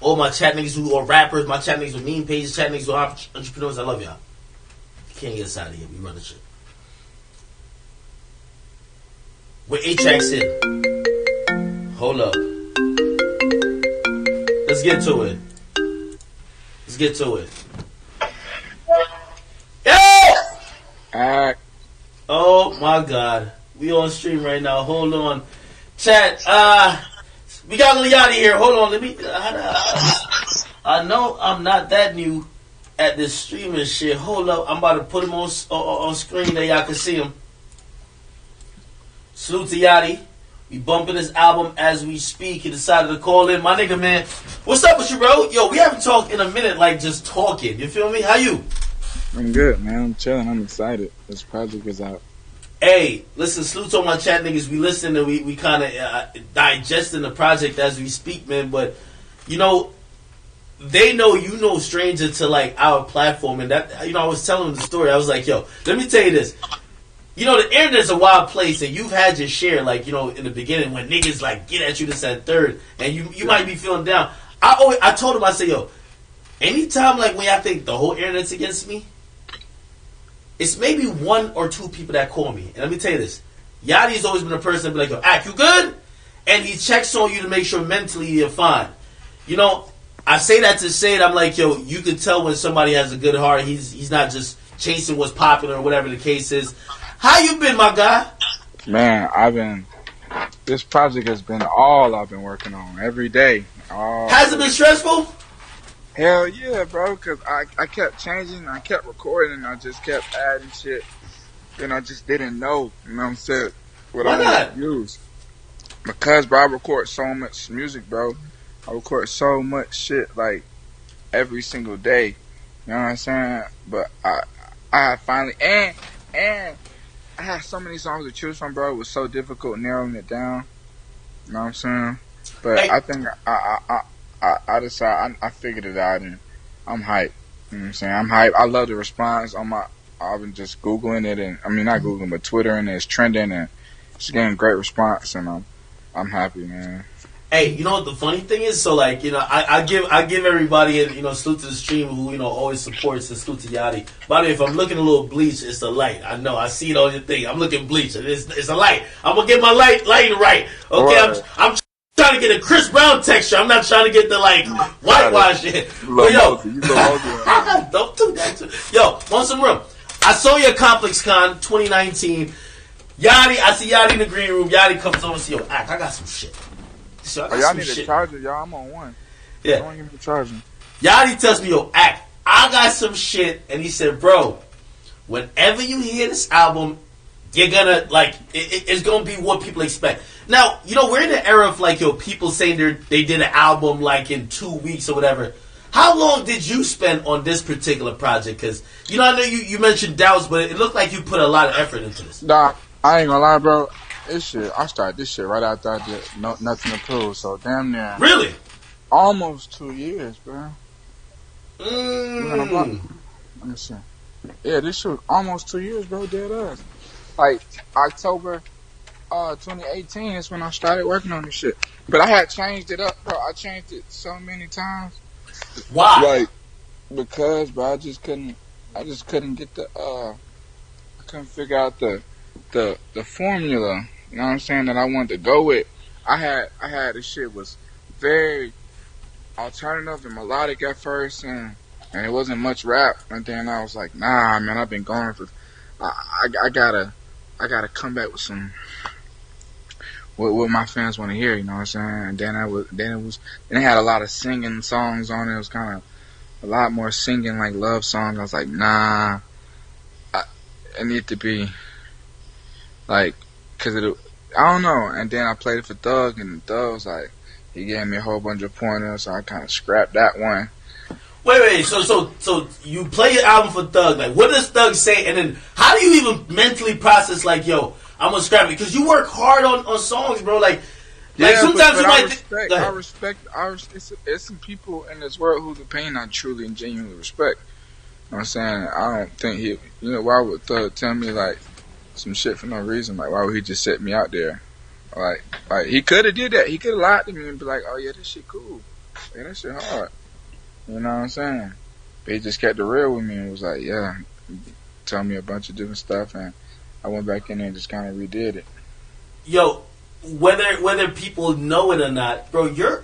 all my chat niggas who are rappers, my chat niggas with meme pages, chat niggas who are entrepreneurs. I love y'all. You can't get us out of here. We run the shit. With 8 tracks in. Hold up. Let's get to it. Let's get to it. Yo! Oh my God. We on stream right now. Hold on. Chat, we got Lil Yachty here. Hold on. Let me. I know I'm not that new at this streaming shit. Hold up. I'm about to put him on screen that y'all can see him. Salute to Yachty. We bumping his album as we speak. He decided to call in. My nigga, man. What's up with you, bro? Yo, we haven't talked in a minute, like just talking. You feel me? How you? I'm good, man. I'm chilling. I'm excited. This project is out. Hey, listen, salute to all my chat niggas. We listen and we kind of digesting the project as we speak, man. But, you know, they know you know stranger to, like, our platform. And that, you know, I was telling them the story. I was like, yo, let me tell you this. You know, the internet's a wild place, and you've had your share, like, you know, in the beginning when niggas, like, get at you this and third, and you might be feeling down. I told him, I said, yo, anytime, like, when I think the whole internet's against me, it's maybe 1 or 2 people that call me. And let me tell you this. Yachty's always been a person that be like, yo, Ak, you good? And he checks on you to make sure mentally you're fine. You know, I say that to say that I'm like, yo, you can tell when somebody has a good heart. He's not just chasing what's popular or whatever the case is. How you been, my guy? Man, this project has been all I've been working on every day. Has it been stressful? Hell yeah, bro, because I kept changing, I kept recording, and I just kept adding shit, and I just didn't know, you know what I'm saying, what I wanted to use. Because, bro, I record so much music, bro. I record so much shit, like, every single day. You know what I'm saying? But I finally, and I had so many songs to choose from, bro. It was so difficult narrowing it down. You know what I'm saying? But I think I decided, I figured it out, and I'm hyped. You know what I'm saying? I'm hyped. I love the response on I've been just Googling it, and I mean, not Googling, but Twitter, and it's trending, and it's getting great response, and I'm happy, man. Hey, you know what the funny thing is? So, like, you know, I give everybody, you know, salute to the stream who, you know, always supports, and salute to Yachty. By the way, if I'm looking a little bleached, it's a light. I know. I see it on your thing. I'm looking bleached. It's a light. I'm going to get my lighting right. Okay? Right. I'm trying to get a Chris Brown texture. I'm not trying to get the, like, whitewash shit. But, yo, don't do that too. Yo, on some room. I saw your Complex Con 2019. Yachty, I see Yachty in the green room. Yachty comes over and says, yo, I got some shit. So y'all need a charger, y'all. I'm on one. Yeah. Don't give me a charger. Yachty tells me, yo, Ak, I got some shit. And he said, bro, whenever you hear this album, you're gonna, like, it's gonna be what people expect. Now, you know, we're in the era of, like, yo, people saying they did an album, like, in 2 weeks or whatever. How long did you spend on this particular project? Because, you know, I know you mentioned doubts, but it looked like you put a lot of effort into this. Nah, I ain't gonna lie, bro. I started this shit right after I did Nothing to Prove, so damn near. Really? Almost 2 years, bro. Let me see. Yeah, this shit was almost 2 years, bro, dead ass. Like, October 2018 is when I started working on this shit. But I had changed it up, bro. I changed it so many times. Why? Like, because, bro, I just couldn't get I couldn't figure out the formula. You know what I'm saying, that I wanted to go with. I had this shit was very alternative and melodic at first, and it wasn't much rap. And then I was like, nah, man, I've been going for. I gotta come back with some what my fans want to hear. You know what I'm saying? And then it had a lot of singing songs on it. It was kind of a lot more singing, like love songs. I was like, nah, it need to be like. Cause I don't know, and then I played it for Thug, and Thug was like, he gave me a whole bunch of pointers, so I kind of scrapped that one. Wait, so you play your album for Thug, like, what does Thug say, and then how do you even mentally process, like, yo, I'm gonna scrap it, because you work hard on songs, bro, like sometimes you might... I respect, it's some people in this world whose opinion I truly and genuinely respect. You know what I'm saying? I don't think why would Thug tell me, like, some shit for no reason? Like, why would he just set me out there? Like he could have did that. He could have lied to me and be like, oh yeah, this shit cool. Yeah, that shit hard. You know what I'm saying? But he just kept it real with me and was like, yeah, tell me a bunch of different stuff, and I went back in there and just kind of redid it. Yo, whether people know it or not, bro, you're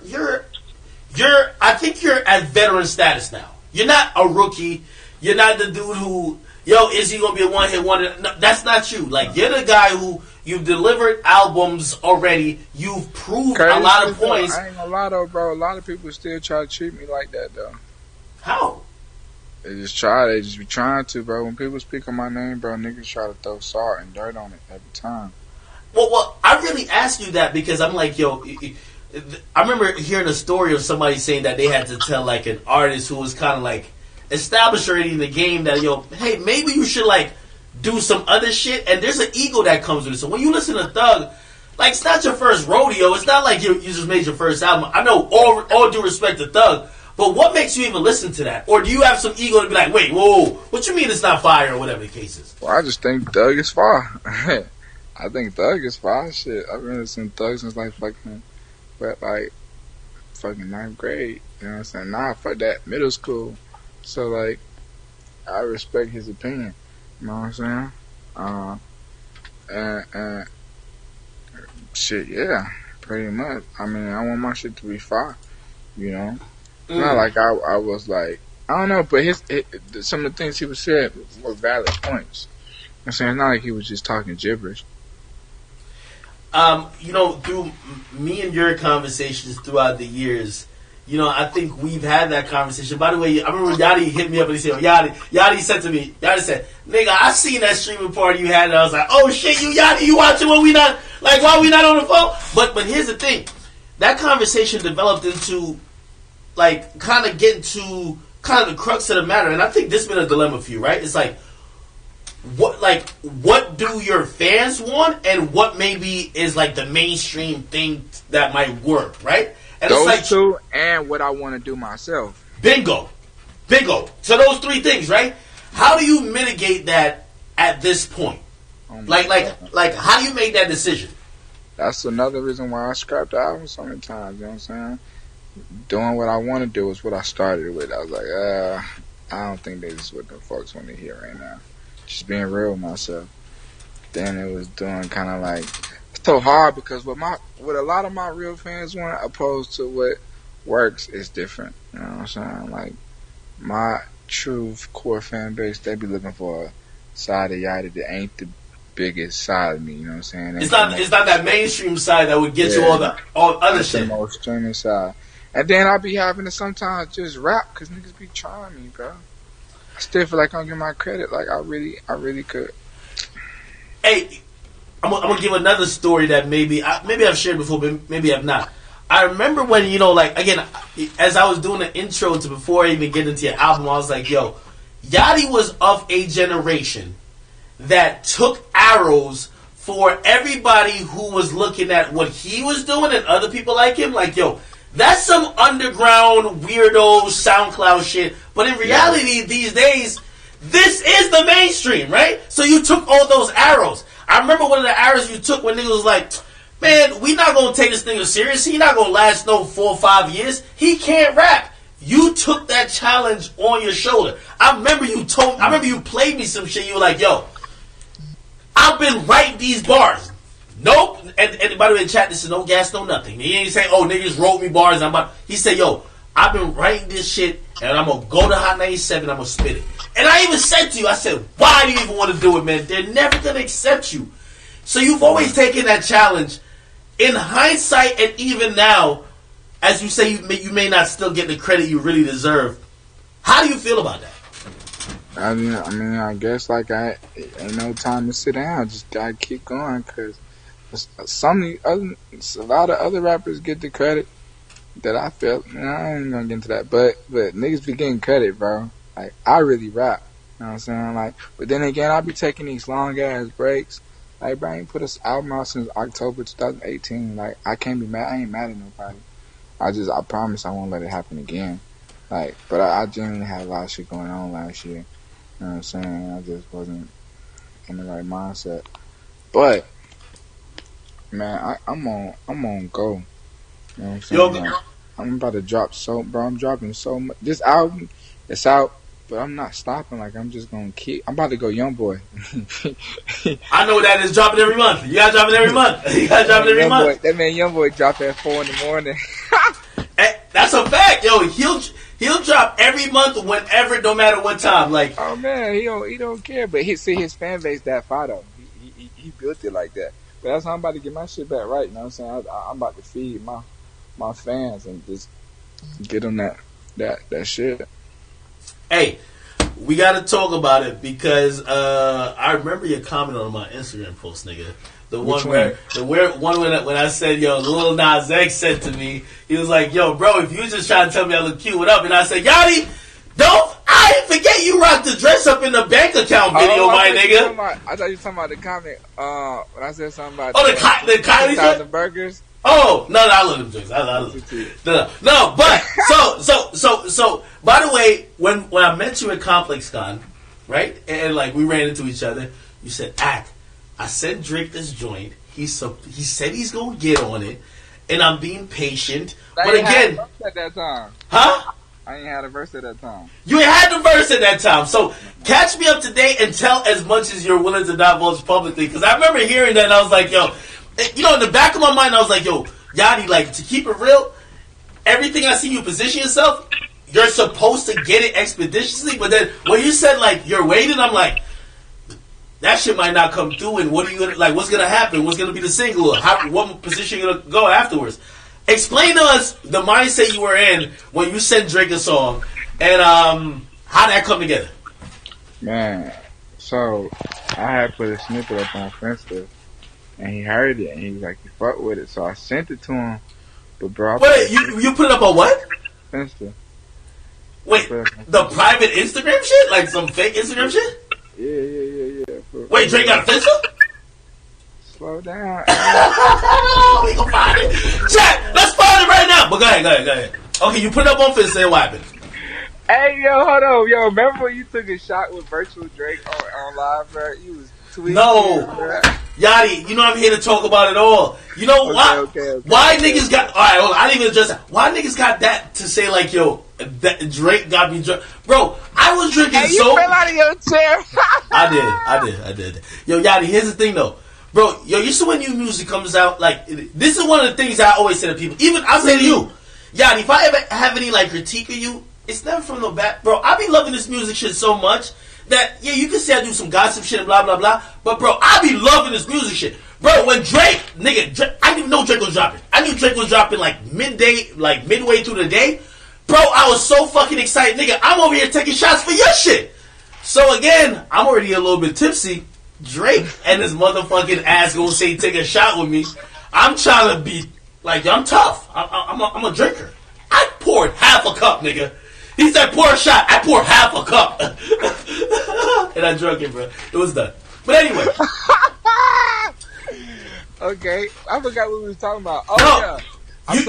I think you're at veteran status now. You're not a rookie. You're not the dude who, yo, is he gonna be a one hit wonder? No, that's not you. Like, you're the guy who you've delivered albums already. You've proved a lot of points. I ain't gonna lie though, bro. A lot of people still try to treat me like that though. How? They just be trying to, bro. When people speak on my name, bro, niggas try to throw salt and dirt on it every time. Well, I really asked you that because I'm like, yo, I remember hearing a story of somebody saying that they had to tell like an artist who was kind of like established already in the game that, yo, hey, maybe you should like do some other shit. And there's an ego that comes with it. So when you listen to Thug, like, it's not your first rodeo. It's not like you just made your first album. I know all due respect to Thug, but what makes you even listen to that? Or do you have some ego to be like, wait, whoa, what you mean it's not fire or whatever the case is? Well, I just think Thug is fire. I think Thug is fire. Shit, I've been listening to Thug since like fucking ninth grade. You know what I'm saying? Nah, fuck that, middle school. So like, I respect his opinion. You know what I'm saying? And shit, yeah, pretty much. I mean, I want my shit to be fire. You know, it's not like I was like, I don't know, but some of the things he was saying were valid points. I'm saying it's not like he was just talking gibberish. You know, through me and your conversations throughout the years, you know, I think we've had that conversation. By the way, I remember Yachty hit me up and he said, Yachty said to me, Yachty said, nigga, I seen that streaming party you had, and I was like, oh shit, you Yachty, you watching when we not, like, why we not on the phone? But here's the thing, that conversation developed into, like, kind of getting to kind of the crux of the matter, and I think this has been a dilemma for you, right? It's like, what do your fans want, and what maybe is like the mainstream thing that might work, right? And those it's like, two, and what I want to do myself. Bingo. So those three things, right? How do you mitigate that at this point? Like, how do you make that decision? That's another reason why I scrapped the album so many times. You know what I'm saying? Doing what I want to do is what I started with. I was like, I don't think this is what the folks want to hear right now. Just being real with myself. Then it was doing kind of like, it's so hard because what a lot of my real fans want opposed to what works is different. You know what I'm saying? Like, my true core fan base, they be looking for a side of Yachty that ain't the biggest side of me. You know what I'm saying? It's not that mainstream side that would get you all other shit. The most streaming side. And then I be having to sometimes just rap because niggas be trying me, bro. I still feel like I'm getting my credit. Like, I really could. Hey, I'm gonna give another story that maybe I've shared before, but maybe I've not. I remember when, you know, like, again, as I was doing the intro to before I even get into your album, I was like, yo, Yachty was of a generation that took arrows for everybody who was looking at what he was doing and other people like him. Like, yo, that's some underground weirdo SoundCloud shit. But in reality, these days, this is the mainstream, right? So you took all those arrows. I remember one of the arrows you took when niggas was like, man, we not gonna take this nigga serious. He not gonna last no 4 or 5 years. He can't rap. You took that challenge on your shoulder. I remember you played me some shit. You were like, yo, I've been writing these bars. Nope. And by the way, in chat, this is no gas, no nothing. He ain't saying, oh, niggas wrote me bars. He said, yo, I've been writing this shit, and I'm gonna go to Hot 97, I'm gonna spit it. And I even said to you, I said, why do you even want to do it, man? They're never gonna accept you. So you've always taken that challenge. In hindsight, and even now, as you say, you may not still get the credit you really deserve. How do you feel about that? I mean, I guess like I ain't no time to sit down. Just gotta keep going because a lot of other rappers get the credit that I felt. I ain't gonna get into that, but niggas be getting credit, bro. Like, I really rap. You know what I'm saying? Like, but then again, I be taking these long ass breaks. Like, bro, I ain't put this album out since October 2018. Like, I can't be mad. I ain't mad at nobody. I promise I won't let it happen again. Like, but I genuinely had a lot of shit going on last year. You know what I'm saying? I just wasn't in the right mindset. But, man, I'm on go. You know what I'm saying? I'm about to drop bro. I'm dropping so much. This album, it's out, but I'm not stopping. Like I'm just gonna keep. I'm about to go young boy. I know that is dropping every month. You gotta drop it every month. You gotta drop it every month. That man, young boy, dropped at 4 a.m. That's a fact, yo. He'll drop every month, whenever, no matter what time. Like, oh man, he don't care. But his fan base that far though. He built it like that. But that's how I'm about to get my shit back right. You know what I'm saying? I'm about to feed my fans and just get them that shit. Hey, we gotta talk about it because I remember your comment on my Instagram post, nigga. The one when I said, yo, Lil Nas X said to me, he was like, yo, bro, if you was just trying to tell me I look cute, what up? And I said, Yachty, I didn't forget you rocked the dress up in the bank account video, my nigga. I thought you were talking about the comment when I said something about the Kylie 2,000 burgers. Oh, no, I love them drinks. I love them. No, but so by the way, when I met you at Complex Con, right? And like we ran into each other, you said, I sent Drake this joint. He said he's gonna get on it, and I'm being patient. But again, at that time, huh? I ain't had a verse at that time. You ain't had the verse at that time. So catch me up to date and tell as much as you're willing to divulge publicly. Because I remember hearing that and I was like, yo, you know, in the back of my mind, I was like, yo, Yachty, like, to keep it real, everything I see you position yourself, you're supposed to get it expeditiously. But then when you said, like, you're waiting, I'm like, that shit might not come through. And what are you gonna, like, what's going to happen? What's going to be the single? What position you going to go afterwards? Explain to us the mindset you were in when you sent Drake a song and how that come together. Man, so I had put a snippet up on Finsta and he heard it and he was like, he fuck with it. So I sent it to him. But bro, wait, you put it up on what? Finsta. Wait, the private Instagram shit? Like some fake Instagram shit? Yeah. Wait, Drake got a Finsta? Slow down. We can find it. Chat, let's find it right now. But go ahead. Okay, you put it up on Finsta and what happened? Hey, yo, hold on. Yo, remember when you took a shot with Virtual Drake on live, bro? You was tweeting. No. Bro. Yachty, you know I'm here to talk about it all. You know why? Why niggas got... Alright, hold on. I didn't even address that. Why niggas got that to say like, yo, that Drake got me drunk? Bro, I was drinking you fell out of your chair. I did. Yo, Yachty, here's the thing though. Bro, yo, you see when new music comes out, like, this is one of the things I always say to people. Even, I'll say to you, Yachty, if I ever have any, like, critique of you, it's never from the back. Bro, I be loving this music shit so much that, yeah, you can say I do some gossip shit and blah, blah, blah, but, bro, I be loving this music shit. Bro, when Drake, I didn't even know Drake was dropping. I knew Drake was dropping, like, midway through the day. Bro, I was so fucking excited. Nigga, I'm over here taking shots for your shit. So, again, I'm already a little bit tipsy. Drake and his motherfucking ass gonna say take a shot with me. I'm trying to be like, I'm tough. I'm a drinker. I poured half a cup, nigga. He said pour a shot. I poured half a cup. And I drank it, bro. It was done. But anyway. Okay. I forgot what we was talking about. Oh, yeah.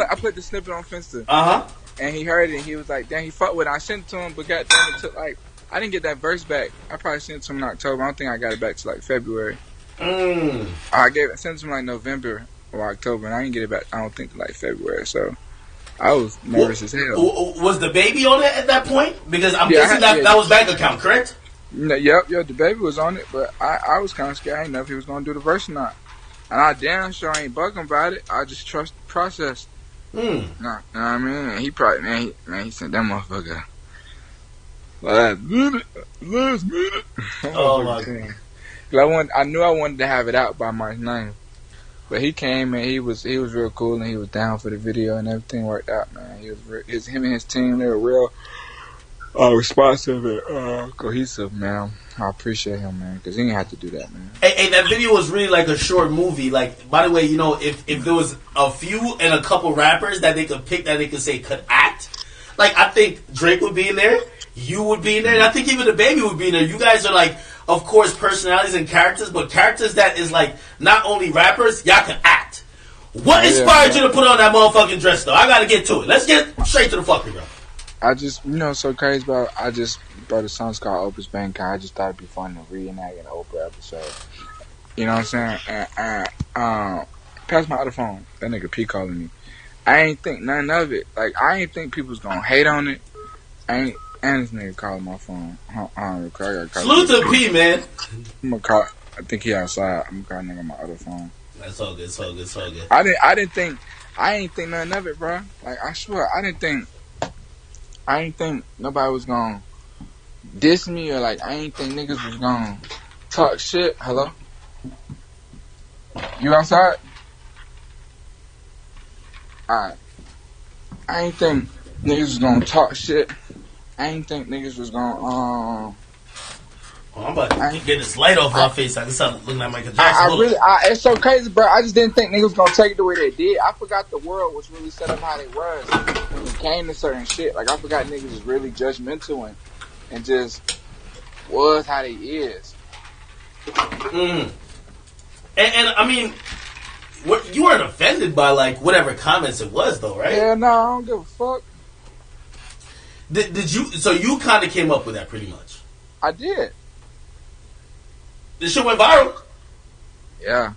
I put the snippet on Finsta. Uh-huh. And he heard it and he was like, damn, he fucked with it. I sent it to him, but goddamn, it took like, I didn't get that verse back. I probably sent it to him in October. I don't think I got it back to like February. I sent it to him like November or October, and I didn't get it back. I don't think till like February. So I was nervous as hell. Was the baby on it at that point? Because I'm guessing that was bank account, correct? Yep, the baby was on it, but I was kind of scared. I didn't know if he was gonna do the verse or not. And I damn sure ain't bugging about it. I just trust the process. Nah, you know what I mean? And he probably he sent that motherfucker. Last minute. Oh my God! I knew I wanted to have it out by March 9th, but he came and he was real cool and he was down for the video and everything worked out, man. Him and his team, they were real responsive and cohesive, man. I appreciate him, man, because he didn't have to do that, man. Hey, that video was really like a short movie. Like, by the way, you know, if there was a few and a couple rappers that they could pick that they could say could act, like I think Drake would be in there. You would be in there, and I think even the baby would be in there. You guys are like, of course, personalities and characters, but characters that is like not only rappers, y'all can act. What inspired you to put on that motherfucking dress, though? I gotta get to it. Let's get straight to the fucking, bro. I just, so crazy about. Bro, the song's called Opus Bangkok. I just thought it'd be fun to reenact an Oprah episode. You know what I'm saying? Pass my other phone. That nigga P calling me. I ain't think none of it. Like, I ain't think people was gonna hate on it. And this nigga calling my phone. Salute to P, man. I'm gonna call. I think he outside. I'm gonna call nigga on my other phone. That's all good. It's all good. It's all good. I ain't think none of it, bro. Like, I swear, I ain't think nobody was gonna diss me, or like, I ain't think niggas was gonna talk shit. Hello? You outside? Alright. I ain't think niggas was gonna talk shit. I ain't think niggas was gonna I'm about to get this light off my face. I can start looking like Michael Jackson. It's so crazy, bro. I just didn't think niggas was gonna take it the way they did. I forgot the world was really set up how they was when it came to certain shit. Like, I forgot niggas was really judgmental and just was how they is. And I mean, you weren't offended by like whatever comments it was, though, right? Yeah, no, I don't give a fuck. Did you? So you kind of came up with that, pretty much. I did. This shit went viral. Yeah.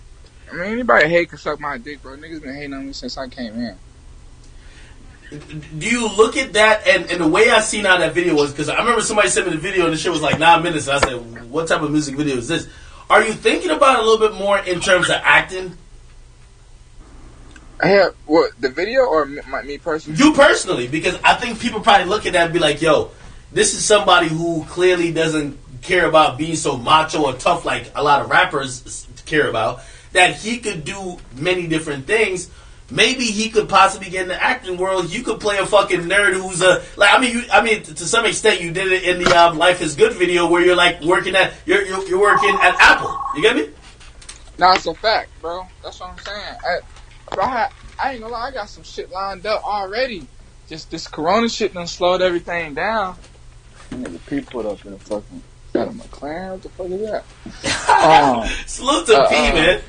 I mean, anybody hate can suck my dick, bro. Niggas been hating on me since I came in. Do you look at that, and the way I seen how that video was, because I remember somebody sent me the video and the shit was like 9 minutes, and I said, what type of music video is this? Are you thinking about it a little bit more in terms of acting? What, the video or me personally? You personally, because I think people probably look at that and be like, yo, this is somebody who clearly doesn't care about being so macho or tough like a lot of rappers care about, that he could do many different things. Maybe he could possibly get in the acting world. You could play a fucking nerd who's to some extent you did it in the Life is Good video where you're like working at you're working at Apple. You get me? Nah, it's a fact, bro. That's what I'm saying. I ain't gonna lie, I got some shit lined up already. Just this corona shit done slowed everything down. Nigga, P put up in a fucking got a McLaren. What the fuck is that? Salute to P, man.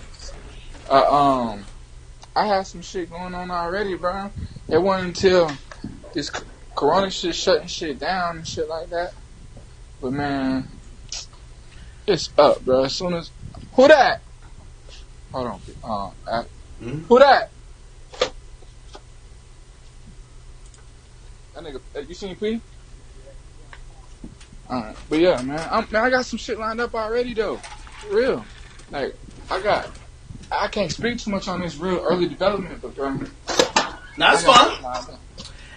I had some shit going on already, bro. It wasn't until this corona shit shutting shit down and shit like that. But man, it's up, bro. As soon as who that? Hold on. Who that? That nigga. You seen P? Alright, but yeah, man, I got some shit lined up already though, for real. Like, I can't speak too much on this real early development, but bro, that's fine.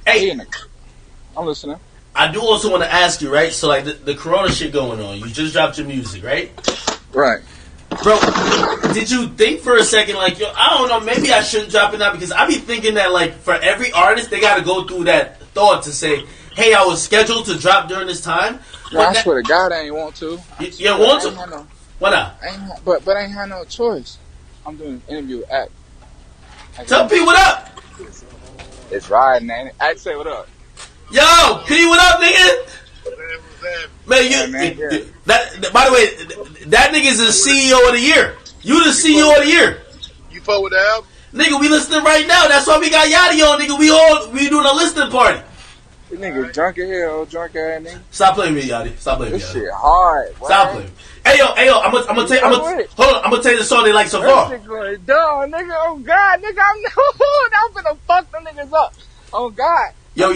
Hey, I'm listening. I do also want to ask you, right? So like the corona shit going on, you just dropped your music, right? Right. Bro, did you think for a second like, yo, I don't know, maybe I shouldn't drop it now, because I be thinking that like for every artist they got to go through that thought to say, hey, I was scheduled to drop during this time. No, I swear to God, I ain't want to. You don't want to? Why not? But I ain't had no choice. I'm doing an interview with Act. Tell P what up. It's riding, man. Act, say what up. Yo, P, what up, nigga? Man, that by the way, that nigga's the CEO of the year. You the CEO of the year. You fuck with the album? Nigga, we listening right now. That's why we got Yachty on, nigga. We doing a listening party. This nigga drunk in here, old drunk ass nigga. Stop playing me, Yachty. Stop playing me. This shit hard. Boy. Stop playing. Hey yo, I'm gonna tell you the song they like so far. That shit going dumb, nigga. Oh God, nigga, I'm gonna fuck them niggas up. Oh God. Yo,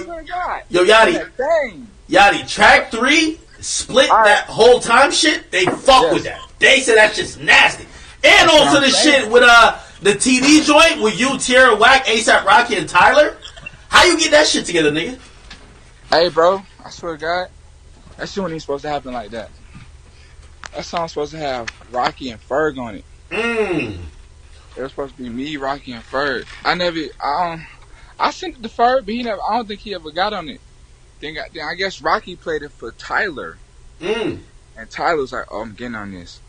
Yachty, track 3, split that whole time shit. They fuck with that. They say that's just nasty. And also the shit with the TD joint with you, Tierra Whack, ASAP Rocky, and Tyler. How you get that shit together, nigga? Hey, bro, I swear to God, that shit wasn't even supposed to happen like that. That song's supposed to have Rocky and Ferg on it. It was supposed to be me, Rocky, and Ferg. I sent it to Ferg, but I don't think he ever got on it. Then I guess Rocky played it for Tyler. And Tyler was like, oh, I'm getting on this.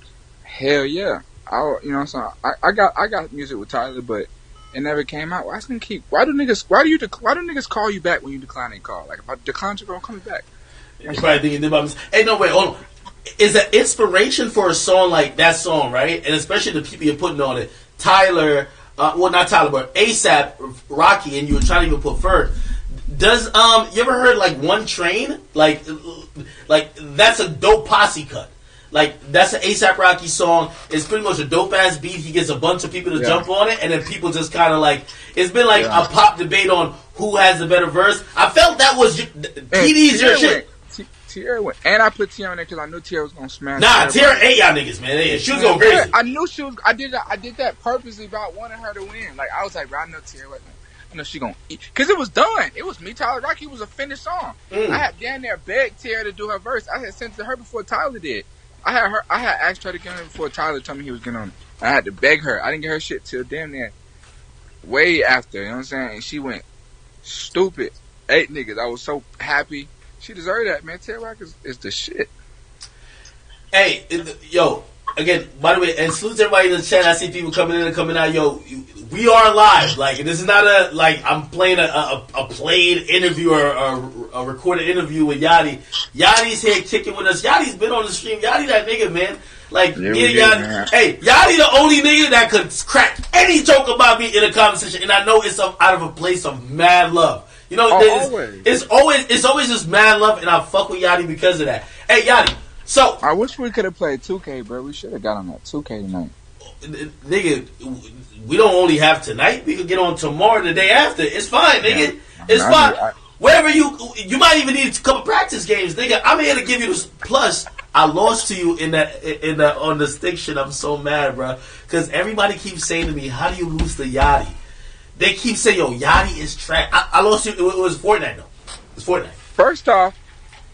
Hell yeah. You know what I'm saying? I got music with Tyler, but it never came out. Why do niggas call you back when you decline a call? Like, if I decline you, bro, I'm coming back. You're probably thinking about this. Hey, no, wait, hold on. Is that inspiration for a song like that song, right? And especially the people you're putting on it, Tyler, well, not Tyler, but ASAP, Rocky, and you were trying to even put Ferg. Does you ever heard like One Train? Like that's a dope posse cut. Like, that's an A$AP Rocky song. It's pretty much a dope-ass beat. He gets a bunch of people to jump on it, and then people just kind of like... It's been like a pop debate on who has the better verse. I felt that was... TD's your shit. Tierra went. And I put Tierra on there because I knew Tierra was going to smash. Nah, Tierra ate y'all niggas, man. She was going crazy. I knew she was... I did that purposely about wanting her to win. Like, I was like, bro, I know Tierra wasn't... I know she gonna eat because it was done. It was me, Tyler Rocky. It was a finished song. I had down there begged Tierra to do her verse. I had sent it to her before Tyler did. I had asked her to get on it before Tyler told me he was getting on it. I had to beg her. I didn't get her shit till damn near way after. You know what I'm saying? And she went stupid. 8 niggas. I was so happy. She deserved that, man. Tierra Rock is the shit. Hey, yo. Again, by the way, and salute to everybody in the chat. I see people coming in and coming out. Yo, we are live. Like, this is not I'm playing a played interview or a recorded interview with Yachty. Yachty's here kicking with us. Yachty's been on the stream. Yachty that nigga, man. Like, Yachty. Hey, Yachty the only nigga that could crack any joke about me in a conversation. And I know it's out of a place of mad love. You know, it's always just mad love, and I fuck with Yachty because of that. Hey, Yachty. So I wish we could have played 2K, bro. We should have got on that 2K tonight. Nigga, we don't only have tonight. We could get on tomorrow, the day after. It's fine, nigga. Yeah. It's fine. Wherever you might even need a couple practice games, nigga. I'm here to give you this. Plus, I lost to you in that on the stick shit. I'm so mad, bro, because everybody keeps saying to me, "How do you lose to Yachty?" They keep saying, "Yo, Yachty is trash." I lost you. It was Fortnite though. It's Fortnite. First off,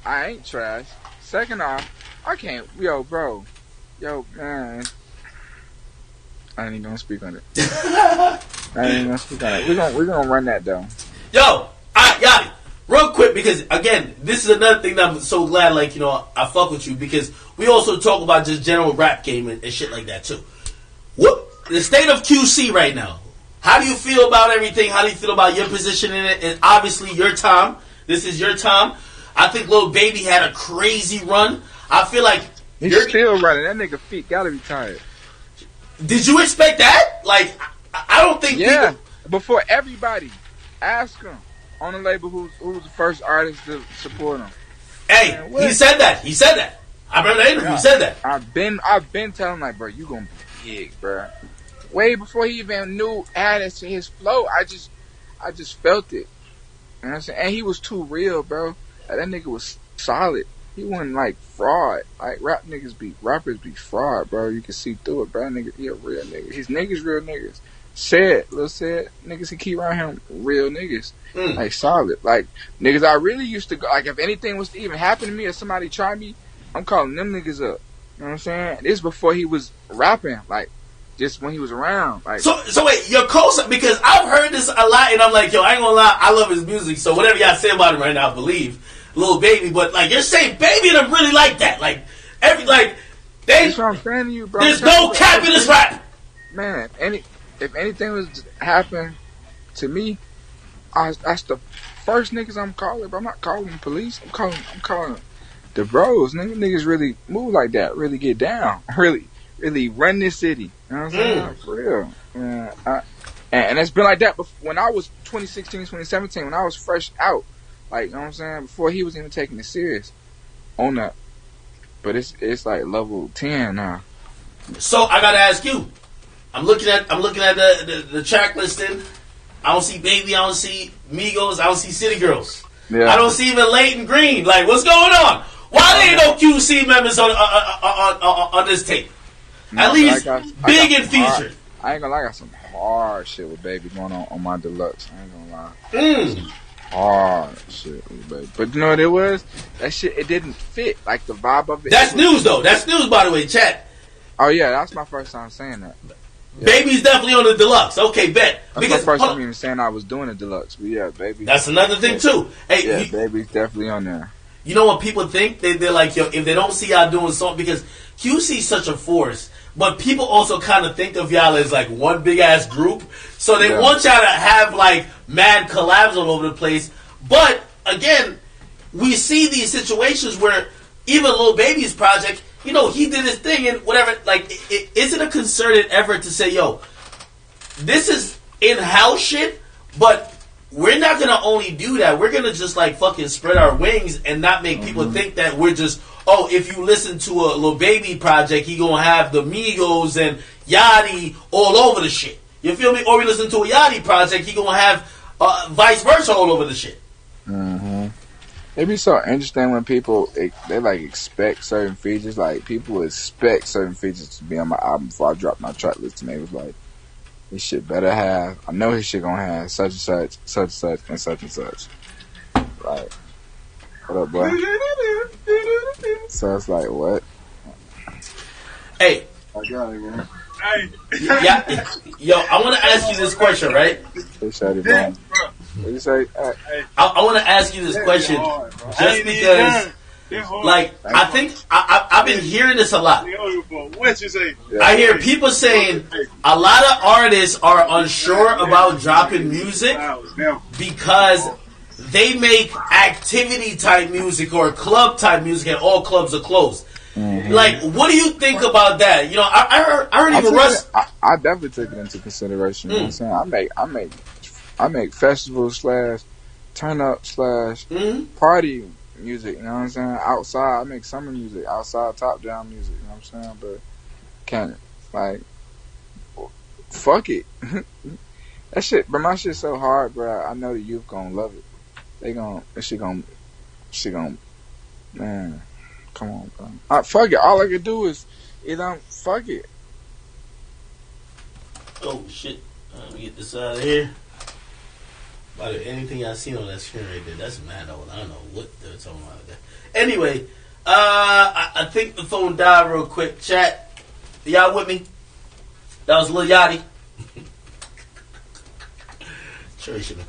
I ain't trash. Second off, I can't. Yo, bro. Yo, man. I ain't even gonna speak on it. We're gonna run that though. Yo, Yachty, real quick, because again, this is another thing that I'm so glad, like, you know, I fuck with you, because we also talk about just general rap game and shit like that too. What the state of QC right now? How do you feel about everything? How do you feel about your position in it? And obviously your time. This is your time. I think Lil Baby had a crazy run. I feel like he's still running. That nigga feet gotta be tired. Did you expect that? Like, I don't think. Yeah, people... before everybody, ask him on the label who's the first artist to support him. Hey, man, he said that. He said that. I remember the interview. He said that. I've been telling him, like, bro, you gonna be big, bro. Way before he even knew added to his flow, I just felt it. You know what I'm saying? And he was too real, bro. Like, that nigga was solid. He wasn't like fraud. Like rappers be fraud, bro. You can see through it, bro. Nigga, he a real nigga. His niggas real niggas. Lil said, niggas he keep around him real niggas. Like solid. Like niggas I really used to go, like if anything was to even happen to me or somebody try me, I'm calling them niggas up. You know what I'm saying? This before he was rapping, like just when he was around. Like So wait, your co-sign, because I've heard this a lot and I'm like, yo, I ain't gonna lie, I love his music, so whatever y'all say about him right now, I believe. Lil Baby, but like you're saying, Baby and them really like that. Like that's what I'm saying to you, bro. There's no cap in this rap. Man, if anything was to happen to me, that's the first niggas I'm calling. But I'm not calling the police. I'm calling the bros. Niggas really move like that. Really get down. Really run this city. You know what I'm saying? For real. And it's been like that when I was 2016, 2017, when I was fresh out. Like, you know what I'm saying? Before he was even taking it serious on that. But it's like level 10 now. So I gotta ask you. I'm looking at the track listing. I don't see Baby, I don't see Migos, I don't see City Girls. Yeah. I don't see even Leighton Green. Like, what's going on? Why there ain't no QC members on this tape? No, at least big and featured. I ain't gonna lie, I got some hard shit with Baby going on my deluxe. I ain't gonna lie. Hard shit with Baby. But you know what it was? That shit, it didn't fit. Like the vibe of it. That's news though. That's news, by the way, chat. Oh yeah, that's my first time saying that. Yeah. Baby's definitely on the deluxe. Okay, bet. That's because my first time even saying I was doing a deluxe. But yeah, Baby. That's another thing too. Hey, yeah, Baby's definitely on there. You know what people think? They're like, yo, if they don't see y'all doing something, because QC's such a force, but people also kind of think of y'all as like one big ass group. So they want y'all to have like mad collabs all over the place. But again, we see these situations where even Lil Baby's project, you know, he did his thing and whatever. Like, is it a concerted effort to say, yo, this is in-house shit, but we're not gonna only do that. We're gonna just like fucking spread our wings and not make people think that we're just, oh, if you listen to a Lil Baby project, he gonna have the Migos and Yachty all over the shit. You feel me? Or we listen to a Yachty project, he gonna have vice versa all over the shit. It'd be so interesting when people they like expect certain features. Like people expect certain features to be on my album before I drop my track list, and they was like, "This shit better have. I know his shit gonna have such and such, such and such, and such and such." Like, what up, boy? So it's like, what? Hey. I got it, man. Hey. Yeah, yo, I want to ask you this question, right? They shut it down. What you say? I want to ask you this question just because, like, I think I've been hearing this a lot. What you say? I hear people saying a lot of artists are unsure about dropping music because they make activity type music or club type music, and all clubs are closed. Like, what do you think about that? You know, I heard even Russ. I definitely took it into consideration. You know what I'm saying? I make festival / turn up / party music. You know what I'm saying? Outside, I make summer music. Outside, top down music. You know what I'm saying? But can't like, fuck it. That shit, but my shit's so hard, bro. I know the youth gonna love it. She gonna, man. Come on, bro. Fuck it. All I can do is fuck it. Oh shit! Let me get this out of here. By the way, anything I seen on that screen right there, that's mad old. I don't know what they're talking about there. Anyway, I think the phone died real quick. Chat, y'all with me? That was Lil Yachty. Cherry should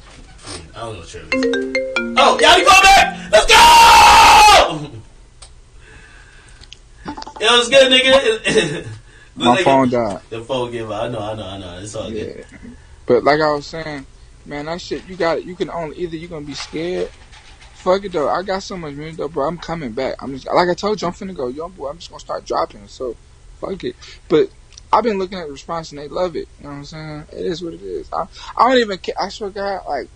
I don't know Cherry. Oh, Yachty, come back! Let's go! It was good, nigga. My phone died. The phone gave out. I know. It's all good. But like I was saying, man, that shit, you got it. You can only, either you're going to be scared. Fuck it, though. I got so much music, though, bro. I'm coming back. I'm just, like I told you, I'm finna go, young boy. I'm just going to start dropping. So, fuck it. But I've been looking at the response, and they love it. You know what I'm saying? It is what it is. I don't even care. I swear to God, like,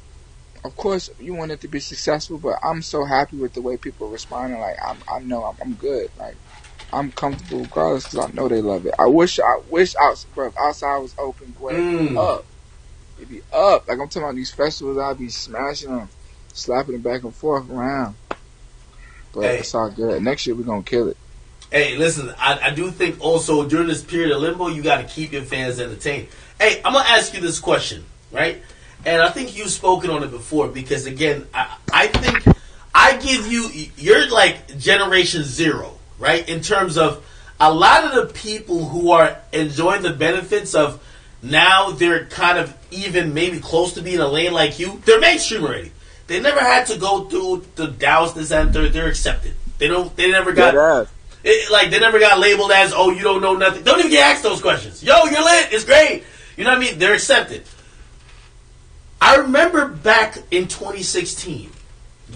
of course, you want it to be successful, but I'm so happy with the way people are responding. Like, I know I'm good. Like, I'm comfortable regardless because I know they love it. I wish outside was open, boy. It'd be up. Like I'm talking about these festivals, I'd be smashing them, slapping them back and forth around. But it's all good. Next year we're gonna kill it. Hey, listen, I do think also during this period of limbo, you got to keep your fans entertained. Hey, I'm gonna ask you this question, right? And I think you've spoken on it before because again, I think I give you're like generation zero. Right? In terms of a lot of the people who are enjoying the benefits of now they're kind of even maybe close to being a lane like you, they're mainstream already. They never had to go through the douse, this, and they're accepted. They never got they never got labeled as, oh, you don't know nothing. Don't even get asked those questions. Yo, you're lit, it's great. You know what I mean? They're accepted. I remember back in 2016,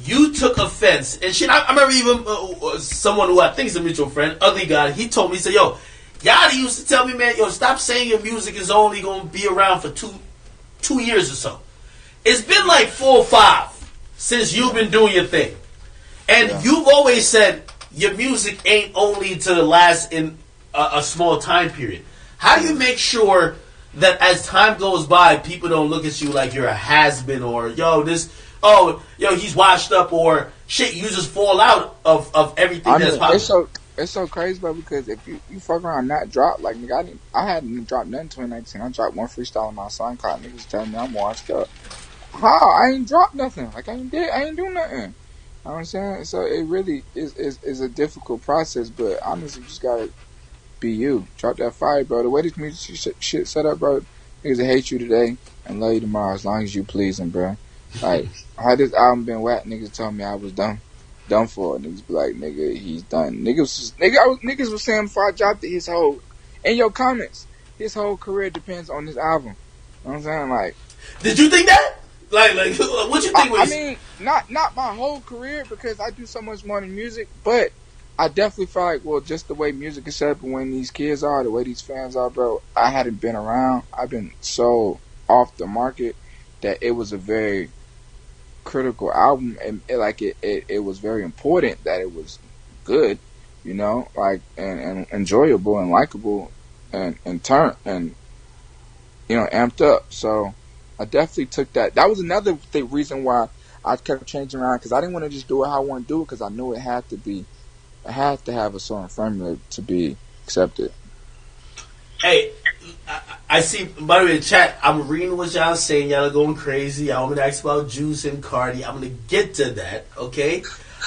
you took offense, and shit, I remember even someone who I think is a mutual friend, Ugly God, he told me, he said, yo, Yachty used to tell me, man, yo, stop saying your music is only going to be around for two years or so. It's been like 4 or 5 since you've been doing your thing. And you've always said your music ain't only to last in a small time period. How do you make sure that as time goes by, people don't look at you like you're a has-been or, he's washed up or shit, you just fall out of everything that's possible. It's so crazy, bro, because if you fuck around not drop, like, nigga, I hadn't dropped nothing in 2019. I dropped one freestyle on my SoundCloud. Niggas telling me I'm washed up. How? I ain't dropped nothing. Like, I ain't do nothing. You know what I'm saying? So it really is a difficult process, but honestly, you just gotta be you. Drop that fire, bro. The way this music shit set up, bro, niggas will hate you today and love you tomorrow as long as you please them, bro. Like, how this album been whack, niggas told me I was done for it. Niggas be like, nigga, he's done. Niggas was saying before I dropped it, in your comments, his whole career depends on this album. You know what I'm saying? Like, did you think that? Like, what you think? I mean, not my whole career because I do so much more than music, but I definitely felt like, well, just the way music is set up and when these kids are, the way these fans are, bro, I hadn't been around. I've been so off the market that it was a very critical album, and it was very important that it was good, you know, like and enjoyable and likable and turn and you know amped up. So I definitely took that. That was another reason why I kept changing around, because I didn't want to just do it how I want to do it, because I knew it had to have a certain formula to be accepted. Hey, I see, by the way, in chat, I'm reading what y'all saying. Y'all are going crazy. I'm going to ask about Juice and Cardi. I'm going to get to that, okay?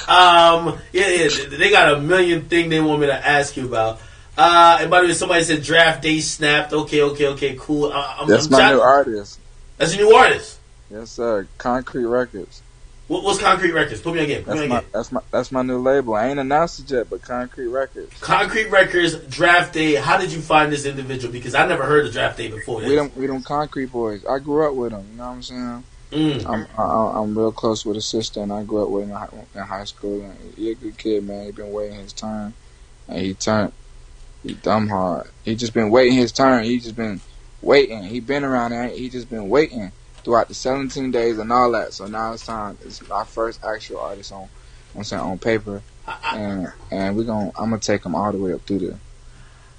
Yeah, they got a million things they want me to ask you about. And by the way, somebody said Draft Day snapped. Okay, cool. That's my new artist. That's a new artist? Yes, sir. Concrete Records. What's Concrete Records? Put me again. That's my new label. I ain't announced it yet, but Concrete Records. Concrete Records, Draft Day. How did you find this individual? Because I never heard of Draft Day before. We don't Concrete boys. I grew up with them. You know what I'm saying? I'm real close with his sister, and I grew up with him in high school. And he a good kid, man. He been waiting his turn, and he dumb hard. He just been waiting his turn. He just been waiting. He been around there. He just been waiting throughout the 17 days and all that. So now it's time. It's my first actual artist on paper, and I'm gonna take him all the way up through there.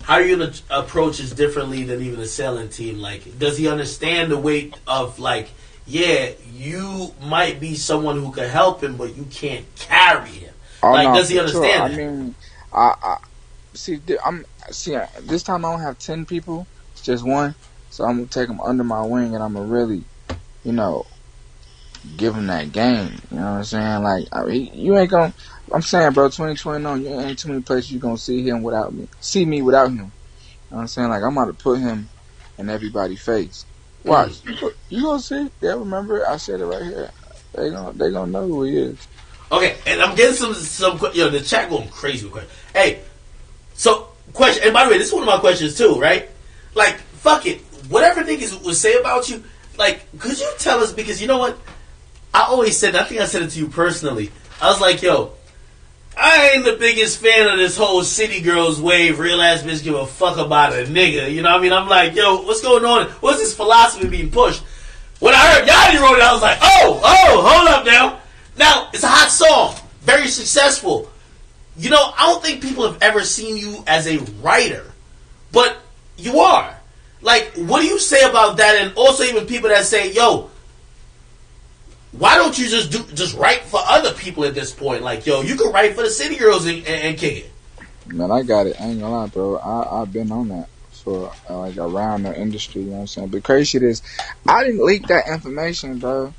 How are you gonna approach this differently than even a selling team? Like, does he understand the weight of like, yeah, you might be someone who could help him, but you can't carry him. Does he understand that? I mean, I see. This time I don't have 10 people. It's just one. So I'm gonna take him under my wing, and I'm gonna really, you know, give him that game. You know what I'm saying? Like, you ain't gonna. I'm saying, bro, 2020 on, you ain't too many places you gonna see him without me. See me without him. You know what I'm saying? Like, I'm about to put him in everybody's face. Watch. You gonna see? They'll remember. I said it right here. They gonna know who he is. Okay, and I'm getting some the chat going crazy with questions. Hey, so question. And by the way, this is one of my questions too, right? Like, fuck it. Whatever niggas would say about you, like, could you tell us? Because you know what? I always said, I think I said it to you personally. I was like, yo, I ain't the biggest fan of this whole city girls wave, real ass bitch give a fuck about a nigga. You know what I mean? I'm like, yo, what's going on? What's this philosophy being pushed? When I heard Yachty wrote it, I was like, oh, hold up now. Now, it's a hot song. Very successful. You know, I don't think people have ever seen you as a writer. But you are. Like, what do you say about that? And also even people that say, yo, why don't you just write for other people at this point? Like, yo, you can write for the city girls and kick it. Man, I got it. I ain't gonna lie, bro. I've been on that for like around the industry. You know what I'm saying? But crazy shit is, I didn't leak that information, bro.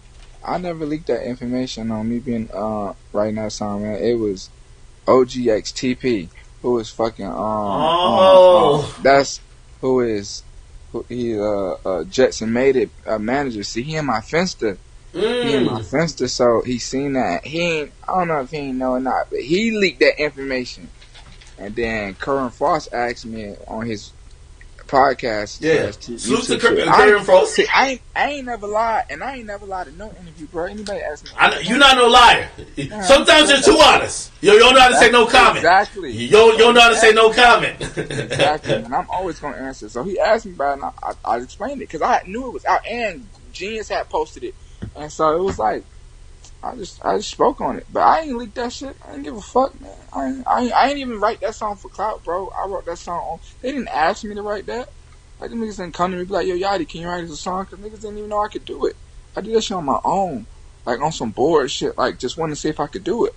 I never leaked that information on me being writing that song, man. It was OGXTP who was fucking that's who is he Jetson made it manager. See, he in my Finsta. He in my Finsta, so he seen that. I don't know if he ain't know or not, but he leaked that information. And then Curran Frost asked me on his podcast. Yeah, salute to Curran Frost. See, I ain't never lied, and I ain't never lied in no interview, bro. Anybody ask me? You're not no liar. Sometimes you're too honest. You don't know how to say no comment. Exactly. You don't know how to say no comment. Exactly, and I'm always gonna answer. So he asked me about it, and I explained it because I knew it was out, and Genius had posted it. And so it was like, I just spoke on it, but I ain't leaked that shit. I ain't give a fuck, man. I ain't even write that song for clout, bro. I wrote that song on. They didn't ask me to write that. Like, the niggas didn't come to me and be like, yo, Yachty, can you write us a song? Because niggas didn't even know I could do it. I did that shit on my own, like on some bored shit. Like, just wanted to see if I could do it.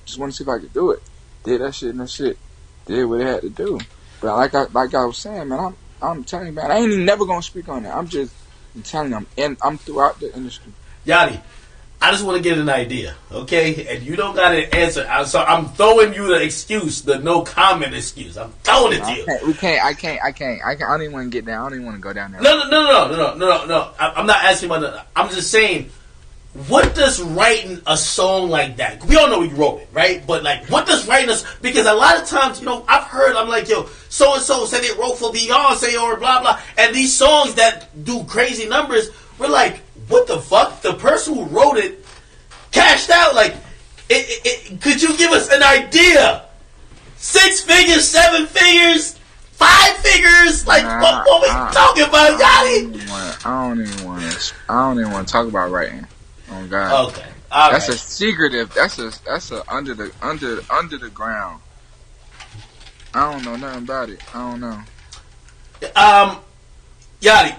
Did that shit and that shit did what it had to do. But like I was saying, man, I'm telling you, man, I ain't even never gonna speak on it. I'm telling you, I'm throughout the industry. Yachty, I just want to get an idea, okay? And you don't got an answer. So I'm throwing you the excuse, the no comment excuse. I'm throwing it to you. I can't. I don't even want to get down. I don't even want to go down there. No. I'm not asking about that. I'm just saying, what does writing a song like that? We all know you wrote it, right? But like, what does writing us? Because a lot of times, you know, I'm like, yo, so and so said they wrote for Beyonce or blah blah, and these songs that do crazy numbers, we're like, what the fuck? The person who wrote it cashed out. Like, could you give us an idea? 6 figures, 7 figures, 5 figures? Like, what we talking about, Yachty? I don't even want to talk about writing. Oh God. That's a secretive. That's a under the ground. I don't know nothing about it. I don't know. Yachty,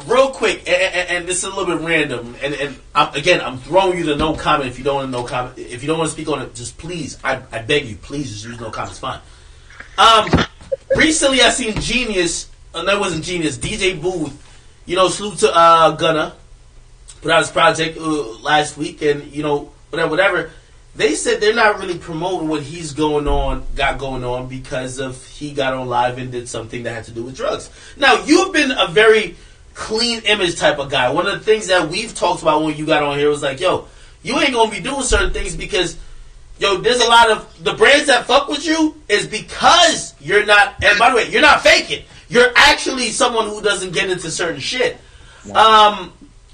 real quick, and this is a little bit random, and I'm throwing you the no comment. If you don't want to no comment, if you don't want to speak on it, just please, I beg you, please just use no comments. Fine. Recently I seen Genius. That wasn't Genius. DJ Booth. Salute to Gunna. Put out his project last week, and whatever. They said they're not really promoting what he's got going on because of he got on live and did something that had to do with drugs. Now, you've been a very clean image type of guy. One of the things that we've talked about when you got on here was like, yo, you ain't gonna be doing certain things because, there's a lot of the brands that fuck with you is because you're not. And by the way, you're not faking. You're actually someone who doesn't get into certain shit.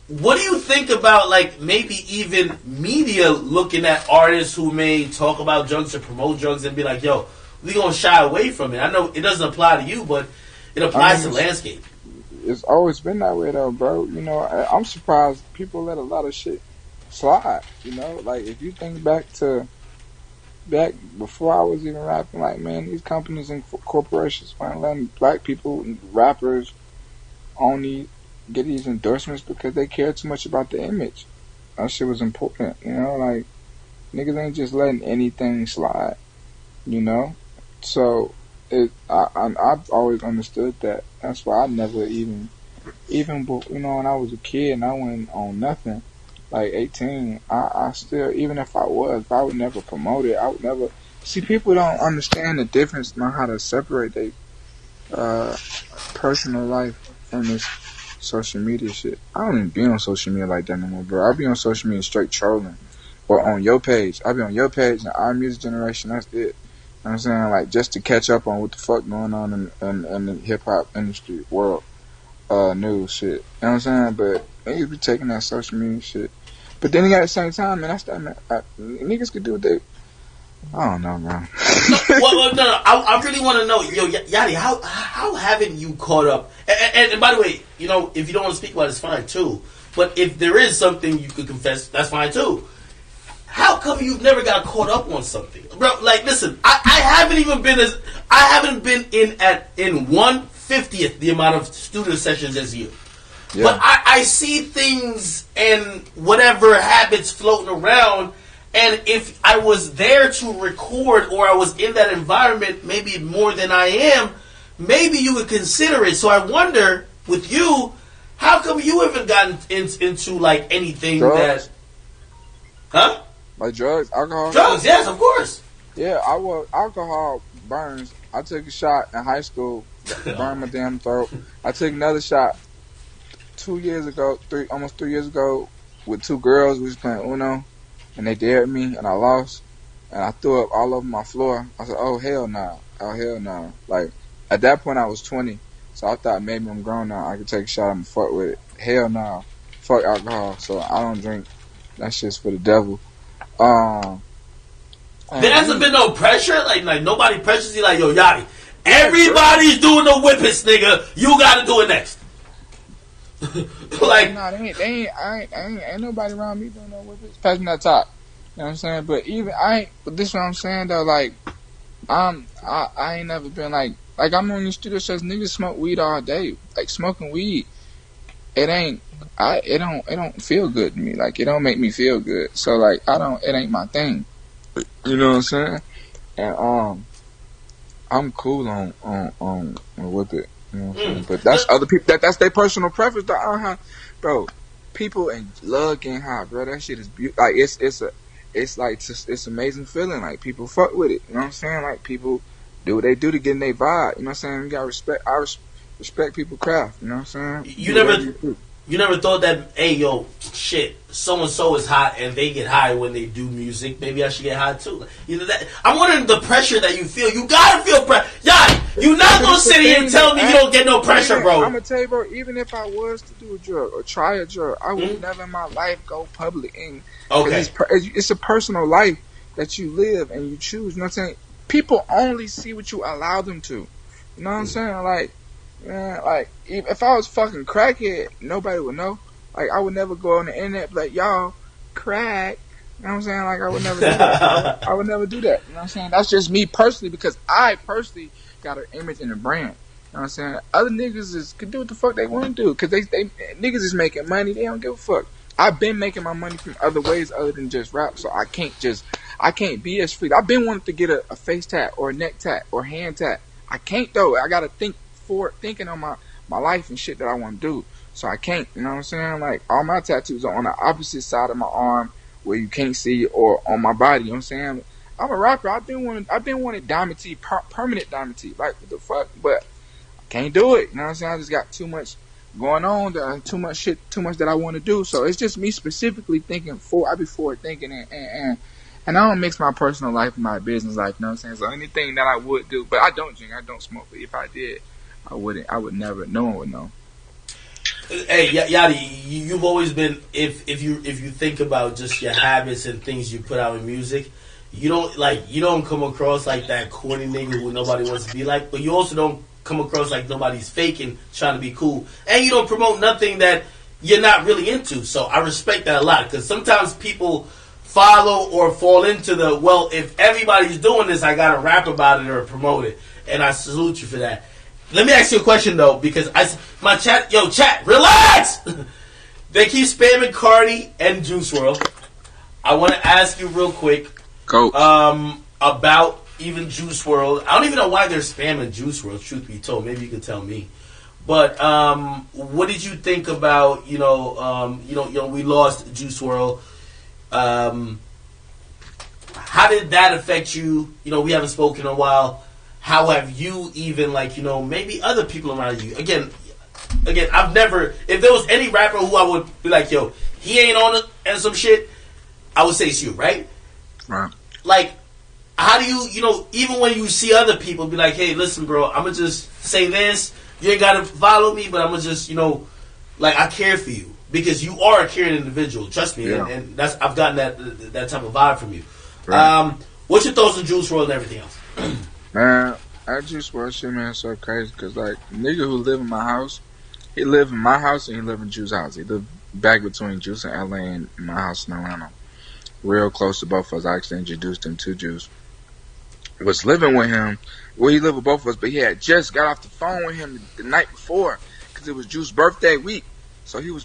What do you think about, like, maybe even media looking at artists who may talk about drugs or promote drugs and be like, yo, we going to shy away from it? I know it doesn't apply to you, but it applies to the landscape. It's always been that way, though, bro. I'm surprised people let a lot of shit slide, Like, if you think back before I was even rapping, like, man, these companies and corporations weren't letting black people and rappers only get these endorsements because they care too much about the image. That shit was important, like, niggas ain't just letting anything slide, so I've always understood that. That's why I never even when I was a kid and I went on nothing, like 18, I still, even if I would never promote it. I would never see. People don't understand the difference, know how to separate their personal life from this social media shit. I don't even be on social media like that no more, bro. I be on social media straight trolling, or on your page. I be on your page and our music generation. That's it. You know what I'm saying? Like, just to catch up on what the fuck going on in the hip hop industry world, news shit. You know what I'm saying? But niggas be taking that social media shit. But then again, at the same time, man, niggas could do what they. I don't know, man. No. I really want to know, yo, Yachty, how haven't you caught up? And by the way, if you don't want to speak about it, it's fine too. But if there is something you could confess, that's fine too. How come you've never got caught up on something, bro? Like, listen, I haven't been in 1/50th the amount of studio sessions as you. Yeah. But I see things and whatever habits floating around. And if I was there to record or I was in that environment maybe more than I am, maybe you would consider it. So I wonder, with you, how come you haven't gotten into like anything drugs? Huh? Like drugs, alcohol? Drugs, yes, of course. Yeah, alcohol burns. I took a shot in high school, burned my damn throat. I took another shot 2 years ago, almost 3 years ago, with two girls. We was playing Uno. And they dared me, and I lost, and I threw up all over my floor. I said, oh, hell no. Oh, hell no. Like, at that point, I was 20, so I thought maybe I'm grown now. I could take a shot and fuck with it. Hell no. Fuck alcohol, so I don't drink. That shit's for the devil. There hasn't been no pressure? Like nobody pressures you like, yo, Yachty, everybody's doing the whippets, nigga. You gotta do it next. Like, no, ain't nobody around me doing no whippets. Pass me that top. You know what I'm saying? But but this is what I'm saying though, like, I ain't never been like I'm on the studio shows, niggas smoke weed all day. Like, smoking weed, it don't feel good to me. Like, it don't make me feel good. So like, it ain't my thing. You know what I'm saying? And I'm cool on with it. You know what I'm saying? But that's other people. That's their personal preference. I don't have, bro. People love getting high, bro. That shit is beautiful. Like, it's amazing feeling. Like, people fuck with it. You know what I'm saying? Like, people do what they do to get in their vibe. You know what I'm saying? You gotta respect. I respect people's craft. You know what I'm saying? You never thought that, hey, yo, shit, so-and-so is hot and they get high when they do music. Maybe I should get high too. I'm wondering the pressure that you feel. You gotta feel pressure. Yeah, you're not gonna sit here and tell me you don't get no pressure, bro. I'm gonna tell you, bro, even if I was to do a drug or try a drug, I would never in my life go public. Okay. It's a personal life that you live and you choose. You know what I'm saying? People only see what you allow them to. You know what I'm saying? Like, man, like, if I was fucking crackhead, nobody would know. Like, I would never go on the internet and be like, y'all, crack. You know what I'm saying? Like, I would never do that. I would never do that. You know what I'm saying? That's just me personally, because I personally got an image and a brand. You know what I'm saying? Other niggas can do what the fuck they want to do, because they niggas is making money. They don't give a fuck. I've been making my money from other ways other than just rap, so I can't be as free. I've been wanting to get a face tat or a neck tat or hand tat. I can't though. I gotta thinking on my life and shit that I want to do. So I can't. You know what I'm saying? Like, all my tattoos are on the opposite side of my arm where you can't see, or on my body. You know what I'm saying? I'm a rapper. I've been wanting diamond tee, permanent diamond tee. Like, what the fuck? But I can't do it. You know what I'm saying? I just got too much going on, too much shit, too much that I want to do. So it's just me specifically thinking. I be forward thinking, and I don't mix my personal life with my business life. You know what I'm saying? So anything that I would do, but I don't drink, I don't smoke. But if I did, I wouldn't. I would never. No one would know. Hey, Yachty, you've always been, if you think about just your habits and things you put out in music, you don't come across like that corny nigga who nobody wants to be like, but you also don't come across like nobody's faking trying to be cool, and you don't promote nothing that you're not really into. So I respect that a lot, because sometimes people follow or fall into the, well, if everybody's doing this, I gotta rap about it or promote it, and I salute you for that. Let me ask you a question though, because chat, relax. They keep spamming Cardi and Juice WRLD. I want to ask you real quick, about even Juice WRLD. I don't even know why they're spamming Juice WRLD. Truth be told, maybe you can tell me. But what did you think about we lost Juice WRLD? How did that affect you? We haven't spoken in a while. How have you even, maybe other people around you? Again, I've never, if there was any rapper who I would be like, yo, he ain't on it and some shit, I would say it's you, right? Right. Like, how do you, even when you see other people, be like, hey, listen, bro, I'm going to just say this. You ain't got to follow me, but I'm going to just, I care for you. Because you are a caring individual. Trust me. Yeah. And that's, I've gotten that type of vibe from you. Right. What's your thoughts on Juice WRLD and everything else? Man, I just watch shit, man, so crazy, because, like, the nigga who live in my house, he live in my house and he live in Juice's house. He live back between Juice and LA and my house in Atlanta. Real close to both of us. I actually introduced him to Juice. Was living with him, well, he lived with both of us, but he had just got off the phone with him the night before, because it was Juice's birthday week. So he was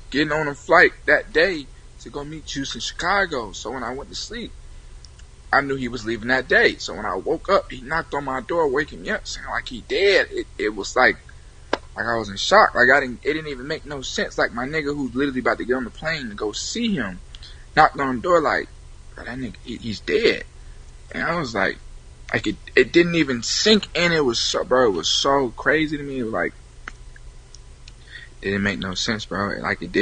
getting on a flight that day to go meet Juice in Chicago. So when I went to sleep, I knew he was leaving that day. So when I woke up, he knocked on my door, waking me up, saying like he dead. It was like I was in shock. Like it didn't even make no sense. Like my nigga who's literally about to get on the plane to go see him, knocked on the door like, bro, that nigga, he's dead. And I was like it didn't even sink in. It was so crazy to me. It was like, it didn't make no sense, bro. Like it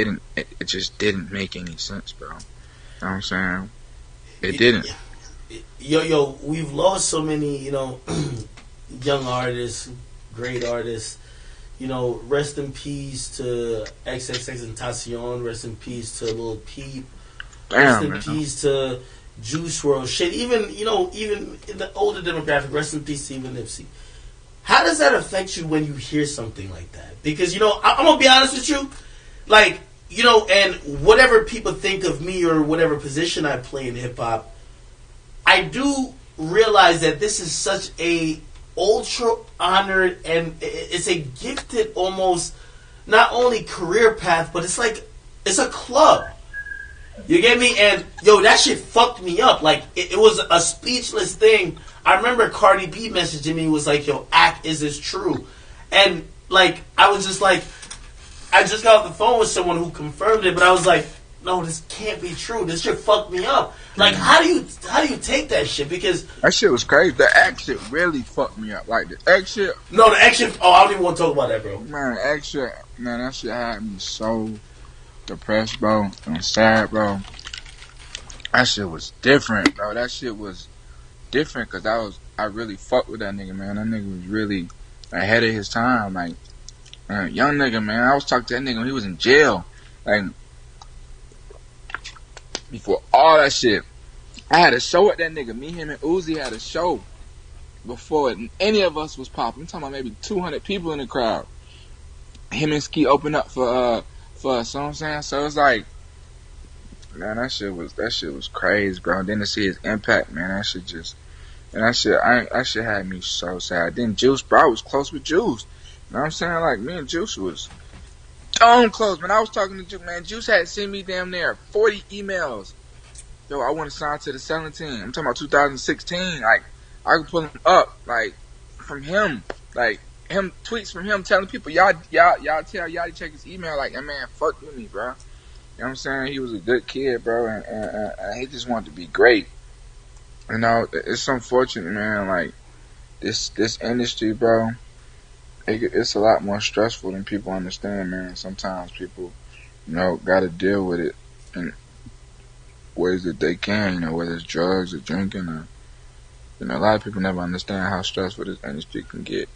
just didn't make any sense, bro. You know what I'm saying? It didn't. Yo, we've lost so many, young artists, great artists. Rest in peace to XXXTentacion. Rest in peace to Lil Peep. Rest in peace to Juice WRLD. Shit, even in the older demographic, rest in peace to even Nipsey. How does that affect you when you hear something like that? Because, I'm going to be honest with you. Like, and whatever people think of me or whatever position I play in hip-hop, I do realize that this is such a ultra honored and it's a gifted almost not only career path, but it's like it's a club. You get me? And that shit fucked me up. Like it was a speechless thing. I remember Cardi B messaging me, was like, yo, Act, is this true? And like I was just like, I just got off the phone with someone who confirmed it, but I was like, no, this can't be true. This shit fucked me up. Like, how do you take that shit? Because that shit was crazy. The X shit really fucked me up. Like the X shit. No, the X shit. Oh, I don't even want to talk about that, bro. Man, the X shit. Man, that shit had me so depressed, bro, and sad, bro. That shit was different, bro. That shit was different because I really fucked with that nigga, man. That nigga was really ahead of his time. Like, young nigga, man. I was talking to that nigga when he was in jail. Like, before all that shit, I had a show at that nigga. Me, him, and Uzi had a show before any of us was popping. I'm talking about maybe 200 people in the crowd. Him and Ski opened up for us. You know what I'm saying? So it's like man, that shit was crazy, bro. And then to see his impact, man, that shit had me so sad. Then Juice, bro, I was close with Juice. You know what I'm saying? Like, me and Juice was close, man. I was talking to Juice, man. Juice had sent me damn near 40 emails. Yo, I want to sign to the selling team. I'm talking about 2016. Like, I can pull him up, like, from him. Like, him, tweets from him telling people, y'all tell Yachty check his email. Like, that man fucked with me, bro. You know what I'm saying? He was a good kid, bro, and he just wanted to be great. You know, it's unfortunate, man. Like, this industry, bro, it's a lot more stressful than people understand, man. Sometimes people, you know, got to deal with it in ways that they can, you know, whether it's drugs or drinking or, you know, a lot of people never understand how stressful this industry can get.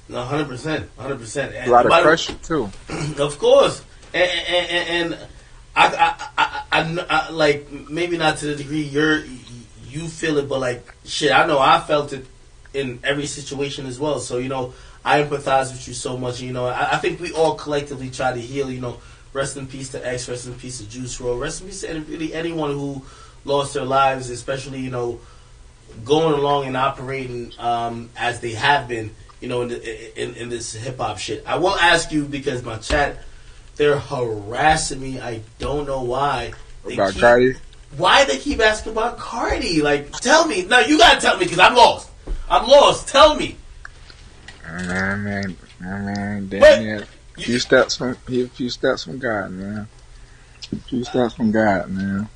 No, 100%, 100%. A lot of pressure too. Of course, and I like, maybe not to the degree you feel it, but like, shit, I know I felt it in every situation as well. So, you know, I empathize with you so much. You know, I think we all collectively try to heal. You know, rest in peace to X, rest in peace to Juice WRLD, rest in peace to really anyone who lost their lives, especially, you know, going along and operating as they have been, you know, in this hip hop shit. I will ask you, because my chat, they're harassing me. I don't know why. About Cardi? Why they keep asking about Cardi? Like, tell me. No, you gotta tell me, because I'm lost. I'm lost. Tell me. Man, damn it. A few steps from God, man. A few steps from God, man.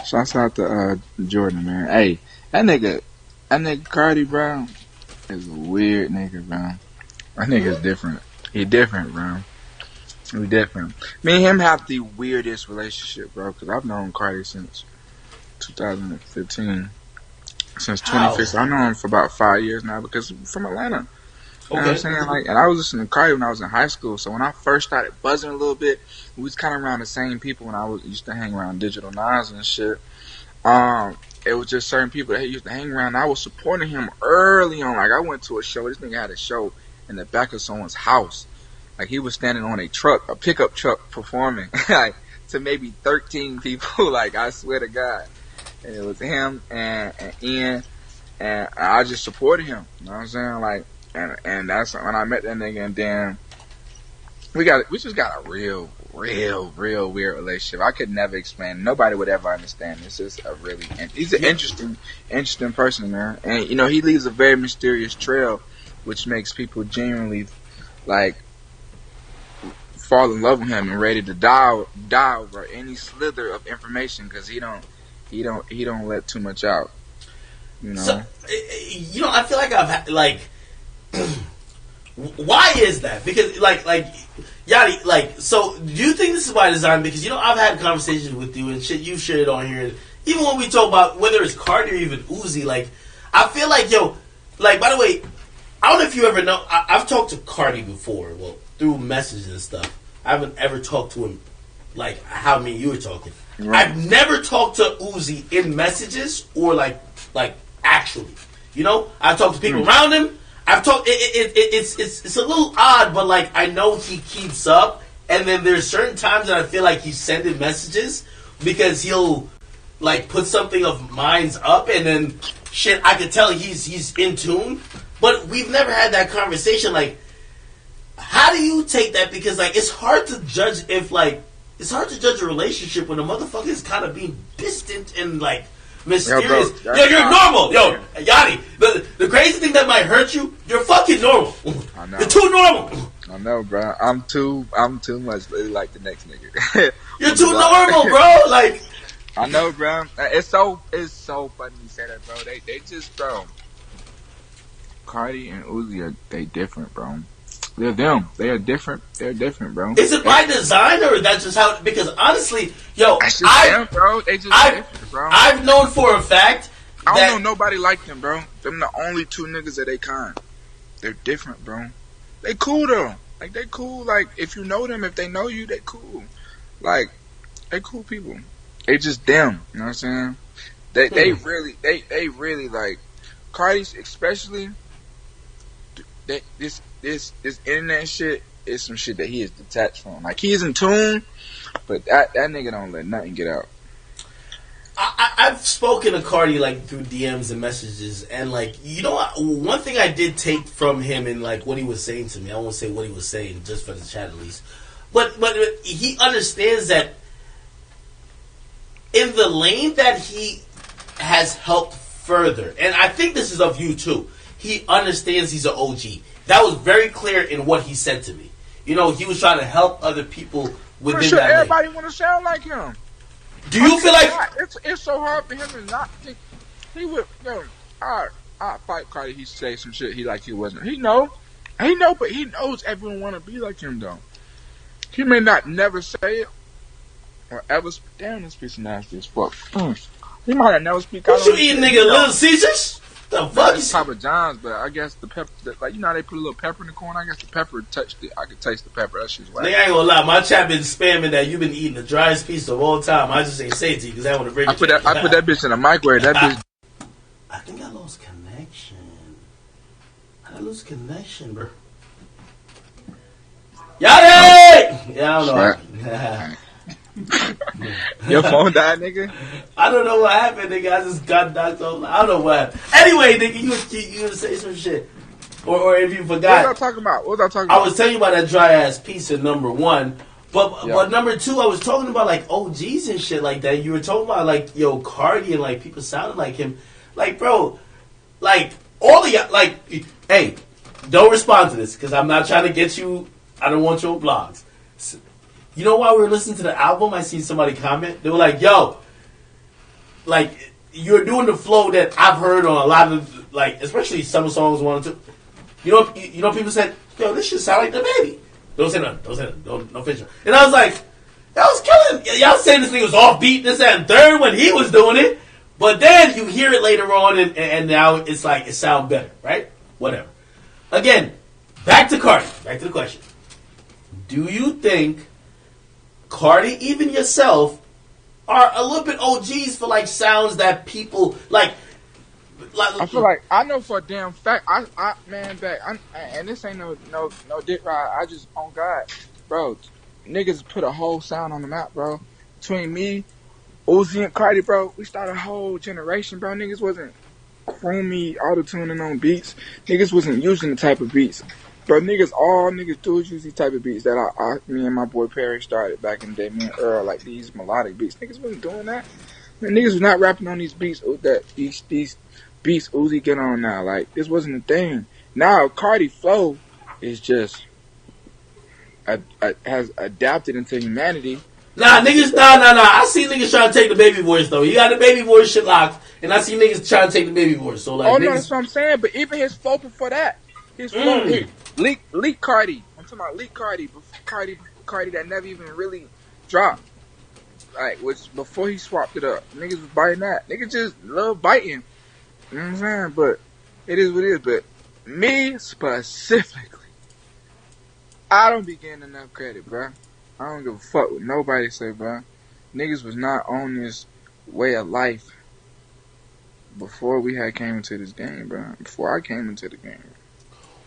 Shouts out to Jordan, man. Hey, that nigga Cardi, bro, is a weird nigga, bro. That nigga's different. He different, bro. He different. Me and him have the weirdest relationship, bro, because I've known Cardi since 2015. Since 2015. I know him for about 5 years now, because I'm from Atlanta. You know what I'm saying? Like, and I was listening to Cardi when I was in high school. So when I first started buzzing a little bit, we was kind of around the same people when I used to hang around Digital Nines and shit. It was just certain people that he used to hang around. And I was supporting him early on. Like, I went to a show. This nigga had a show in the back of someone's house. Like, he was standing on a pickup truck, performing like to maybe 13 people. Like, I swear to God. And it was him and Ian, and I just supported him. You know what I'm saying? Like, and that's when I met that nigga, and then we just got a real weird relationship. I could never explain. Nobody would ever understand. It's just he's an interesting person, man. And, you know, he leaves a very mysterious trail, which makes people genuinely, like, fall in love with him and ready to die over any slither of information, because he don't let too much out. You know. So, you know, I feel like I've had, like, why is that? Because like Yachty, like, so do you think this is by design? Because, you know, I've had conversations with you and shit you've shared on here, and even when we talk about whether it's Cardi or even Uzi, like, I feel like, yo, like, by the way, I don't know if you ever know, I've talked to Cardi before, well, through messages and stuff. I haven't ever talked to him like how me and you were talking. Right. I've never talked to Uzi in messages or like actually. You know, I've talked to people around him. I've talked. It's a little odd, but like, I know he keeps up. And then there's certain times that I feel like he's sending messages because he'll like put something of mine's up, and then shit, I could tell he's in tune. But we've never had that conversation. Like, how do you take that? Because like, it's hard to judge a relationship when a motherfucker is kind of being distant and like mysterious. Yo, you're normal. Yo, Yachty, the crazy thing that might hurt you, you're fucking normal. I know. You're too normal. I know, bro. I'm too much like the next nigga. You're too normal, bro. Like, I know, bro. It's so funny you say that, bro. They just, bro. Cardi and Uzi they different, bro. They're them. They are different. They're different, bro. Is it by design, or that's just how? Because honestly, yo, that's just them, bro. They just different, bro. I've known for a fact I don't know nobody like them, bro. Them the only two niggas of they kind. They're different, bro. They cool though. Like, they cool. Like, if you know them, if they know you, they cool. Like, they cool people. They just them. You know what I'm saying? They really like Cardi's especially. This internet shit is some shit that he is detached from. Like, he is in tune, But that nigga don't let nothing get out. I've spoken to Cardi like through DMs and messages, and like, you know what? One thing I did take from him and like what he was saying to me, I won't say what he was saying just for the chat at least, but he understands that in the lane that he has helped further, and I think this is of you too. He understands he's an OG. That was very clear in what he said to me. You know, he was trying to help other people within For sure, that lane. everybody want to sound like him. Do you feel like it's so hard for him to not think he would? Yo, I fight Cardi. He say some shit he like he wasn't. He know, but he knows everyone want to be like him though. He may not never say it or ever. Damn, this piece of nasty as fuck. He might have never speak out. What you eating, nigga? Little Caesars? The fuck? It's Papa John's, but I guess the pepper, like you know, how they put a little pepper in the corn. I guess the pepper touched it. I could taste the pepper. That shit's whack. Nigga, I ain't gonna lie. My chat been spamming that you've been eating the driest piece of all time. I just ain't say it to you because I want to bring it. I put that bitch in the microwave. That bitch. I think I lost connection. I lost connection, bro. Yachty! Yeah, I don't know. Your phone died, nigga? I don't know what happened, nigga. I just got knocked off. I don't know what happened. Anyway, nigga, you gonna say some shit. Or if you forgot. What was I talking about? I was telling you about that dry ass piece of number one. But number two, I was talking about like OGs and shit like that. You were talking about like, yo, Cardi and like people sounding like him. Like, bro, like all of y'all, like, hey, don't respond to this because I'm not trying to get you. I don't want your blogs. You know, while we were listening to the album, I seen somebody comment. They were like, yo, like, you're doing the flow that I've heard on a lot of, like, especially summer songs 1 and 2. You know, people said, yo, this shit sound like the baby. Don't say nothing. Don't finish it. And I was like, that was killing. Y'all saying this thing was offbeat, this, that, and third when he was doing it. But then you hear it later on, and now it's like, it sounds better, right? Whatever. Again, back to Cardi. Back to the question. Do you think Cardi, even yourself, are a little bit OGs for like sounds that people like I feel like I know for a damn fact. And this ain't no dick ride. I just on God, bro. Niggas put a whole sound on the map, bro. Between me, Uzi, and Cardi, bro, we started a whole generation, bro. Niggas wasn't chromey auto-tuning on beats. Niggas wasn't using the type of beats. Bro, all niggas do is use these type of beats that me and my boy Perry started back in the day. Me and Earl, like these melodic beats. Niggas wasn't doing that. Man, niggas was not rapping on these beats that these beats Uzi get on now. Like, this wasn't a thing. Now, Cardi flow is just has adapted into humanity. Nah. I see niggas trying to take the baby voice though. You got the baby voice shit locked, and I see niggas trying to take the baby voice. So like, no, that's what I'm saying. But even his flow before that, his flow, leak Cardi. I'm talking about leak Cardi, Cardi that never even really dropped. Like, which before he swapped it up, niggas was biting that. Niggas just love biting. You know what I'm saying? But it is what it is. But me specifically, I don't be getting enough credit, bro. I don't give a fuck what nobody say, bro. Niggas was not on this way of life before we had came into this game, bro. Before I came into the game.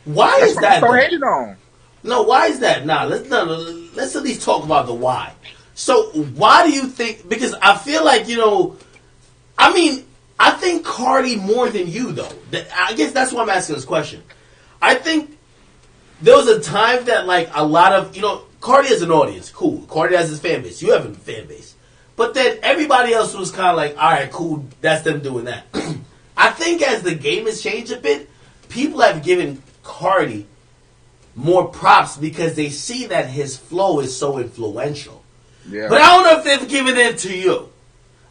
Why is that? Don't hate it on. No, why is that? Let's at least talk about the why. So why do you think? Because I feel like, you know, I think Cardi more than you though. I guess that's why I'm asking this question. I think there was a time that like a lot of, you know, Cardi has an audience, cool. Cardi has his fan base. You have a fan base. But then everybody else was kind of like, all right, cool, that's them doing that. I think as the game has changed a bit, people have given Cardi more props because they see that his flow is so influential. Yeah. But I don't know if they've given it to you.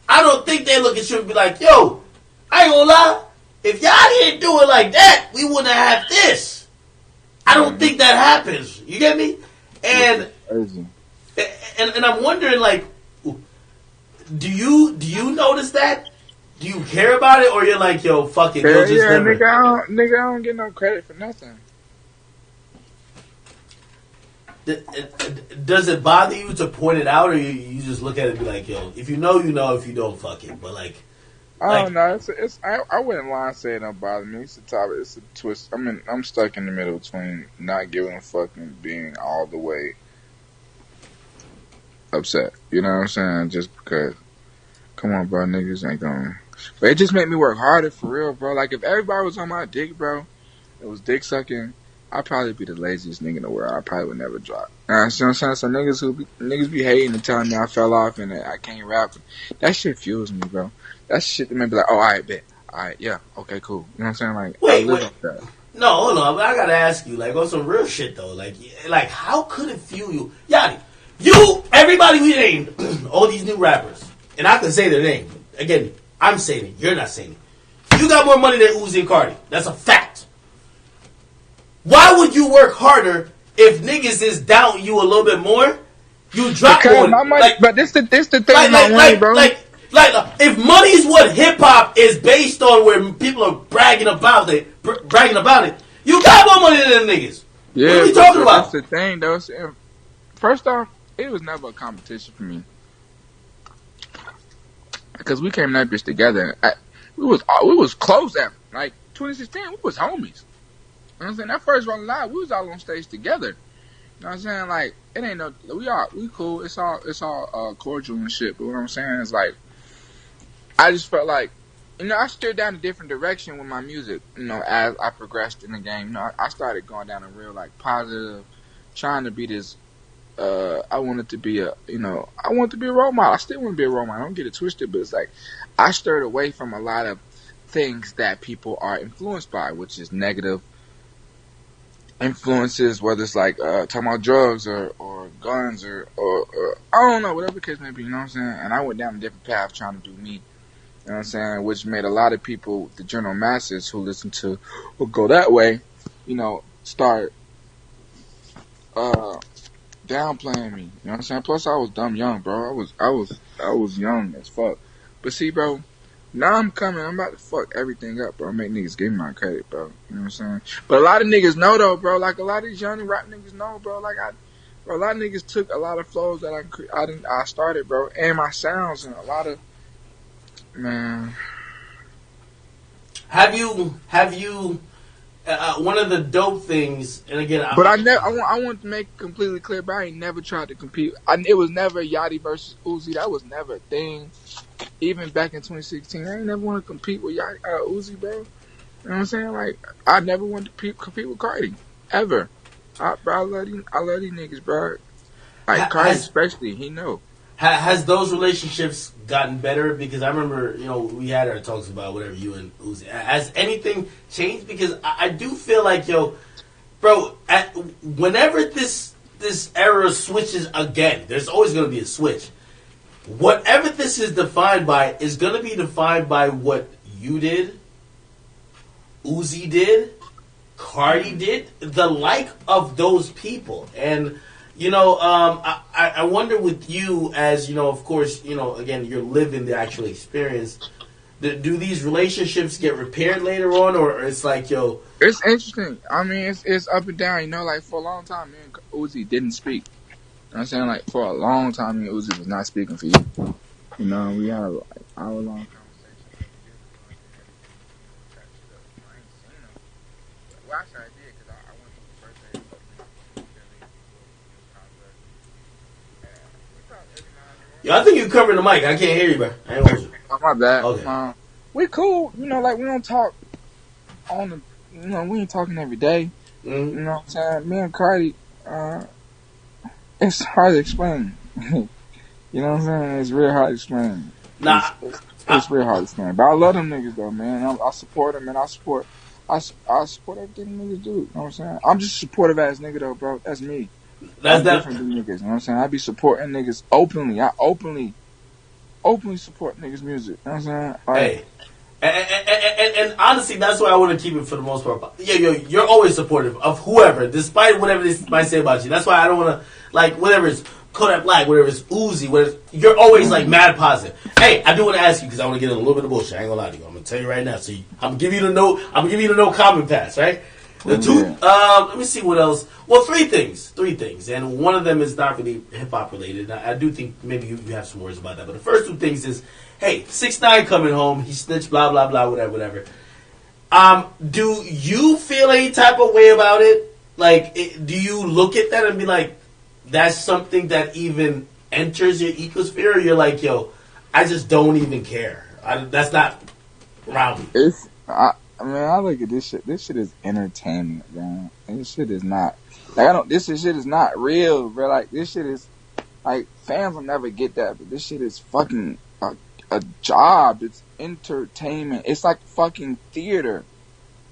I don't think they look at you and be like, yo, I ain't gonna lie, if y'all didn't do it like that, we wouldn't have this. I don't think that happens. You get me? And I'm wondering, like, do you notice that? Do you care about it, or you're like, yo, fuck it, you'll just never... Nigga, I don't get no credit for nothing. Does it bother you to point it out, or you just look at it and be like, yo, if you know, you know. If you don't, fuck it. But like, I don't know. I wouldn't lie and say it don't bother me. It's a topic. It's a twist. I mean, I'm stuck in the middle between not giving a fuck and being all the way upset. You know what I'm saying? Just because, come on, bro, niggas ain't gonna. But it just made me work harder for real, bro. Like if everybody was on my dick, bro, it was dick sucking. I'd probably be the laziest nigga in the world. I probably would never drop. You know what I'm saying? So niggas be hating and telling me I fell off and that I can't rap. That shit fuels me, bro. That shit that made me like, oh, alright, bet. Alright, yeah, okay, cool. You know what I'm saying? Like, I live off that. No, hold on. I gotta ask you, like, on some real shit though. Like, how could it fuel you? Yachty, everybody we named, all these new rappers, and I can say their name. Again, I'm saying it. You're not saying it. You got more money than Uzi and Cardi. That's a fact. Why would you work harder if niggas is doubting you a little bit more? You drop more. My money, but this the thing about money, bro. Like, if money's what hip hop is based on, where people are bragging about it, you got more money than them niggas. Yeah, what are you talking about? That's the thing, though. First off, it was never a competition for me because we came that bitch together. We was close at like 2016. We was homies. You know what I'm saying? That first Rolling Live, we was all on stage together. You know what I'm saying? Like, it ain't no, we cool. It's all cordial and shit. But what I'm saying is, like, I just felt like, you know, I steered down a different direction with my music, you know, as I progressed in the game. You know, I started going down a real, like, positive, trying to be this, I wanted to be a role model. I still want to be a role model. I don't get it twisted, but it's like, I stirred away from a lot of things that people are influenced by, which is negative influences, whether it's like talking about drugs or guns or I don't know, whatever the case may be, you know what I'm saying? And I went down a different path trying to do me, you know what I'm saying? Which made a lot of people, the general masses who listen to, who go that way, you know, start downplaying me, you know what I'm saying? Plus I was dumb young, bro. I was young as fuck. But see, bro, now I'm about to fuck everything up, bro. Make niggas give me my credit, bro. You know what I'm saying? But a lot of niggas know, though, bro. Like, a lot of these young rap niggas know, bro. Like, a lot of niggas took a lot of flows that I started, bro. And my sounds and a lot of, man. Have you, one of the dope things, and again, I want to make it completely clear, bro. I ain't never tried to compete. It was never Yachty versus Uzi. That was never a thing. Even back in 2016, I ain't never want to compete with Uzi, bro. You know what I'm saying? Like, I never wanted to compete with Cardi, ever. Bro, I love these niggas, bro. Like, Cardi especially, he know. Has those relationships gotten better? Because I remember, you know, we had our talks about whatever, you and Uzi. Has anything changed? Because I do feel like, yo, bro, whenever this era switches again, there's always going to be a switch. Whatever this is defined by is going to be defined by what you did, Uzi did, Cardi did, the like of those people. And, you know, I wonder with you, as, you know, of course, you know, again, you're living the actual experience. Do these relationships get repaired later on, or it's like, yo? It's interesting. I mean, it's up and down, you know, like for a long time, me and Uzi didn't speak. You know what I'm saying? Like, for a long time, me and Uzi was not speaking for you. You know, we had an hour-long conversation. Well, actually, I did, because I went to his birthday. Yo, I think you covering the mic. I can't hear you, bro. I ain't hold you. Oh, my bad. Okay. We cool. You know, like, we don't talk on the, you know, we ain't talking every day. Mm-hmm. You know what I'm saying? Me and Cardi, it's hard to explain. You know what I'm saying? It's real hard to explain. Nah, it's real hard to explain. But I love them niggas though, man. I support them, and I support everything niggas do. You know what I'm saying? I'm just a supportive ass nigga though, bro. That's me. That's different than niggas. You know what I'm saying? I be supporting niggas openly. I openly support niggas' music. You know what I'm saying? Like, hey. And honestly, that's why I want to keep it for the most part. Yo, you're always supportive of whoever, despite whatever this might say about you. That's why I don't want to, like, whatever it's Kodak Black, whatever it's Uzi, you're always, like, mad positive. Hey, I do want to ask you, because I want to get in a little bit of bullshit. I ain't going to lie to you. I'm going to tell you right now. So I'm going to give you the no comment pass, right? Let me see what else. Well, three things, and one of them is not really hip hop related. I do think maybe you have some words about that, but the first two things is, hey, 6ix9ine coming home, he snitched, blah blah blah, whatever. Do you feel any type of way about it? Like, do you look at that and be like, that's something that even enters your ecosphere, you're like, yo, I just don't even care. That's not around me. I mean, I look at this shit. This shit is entertainment, man. This shit is not. Like, this shit is not real, bro. Like, this shit is, like, fans will never get that, but this shit is fucking a job. It's entertainment. It's like fucking theater.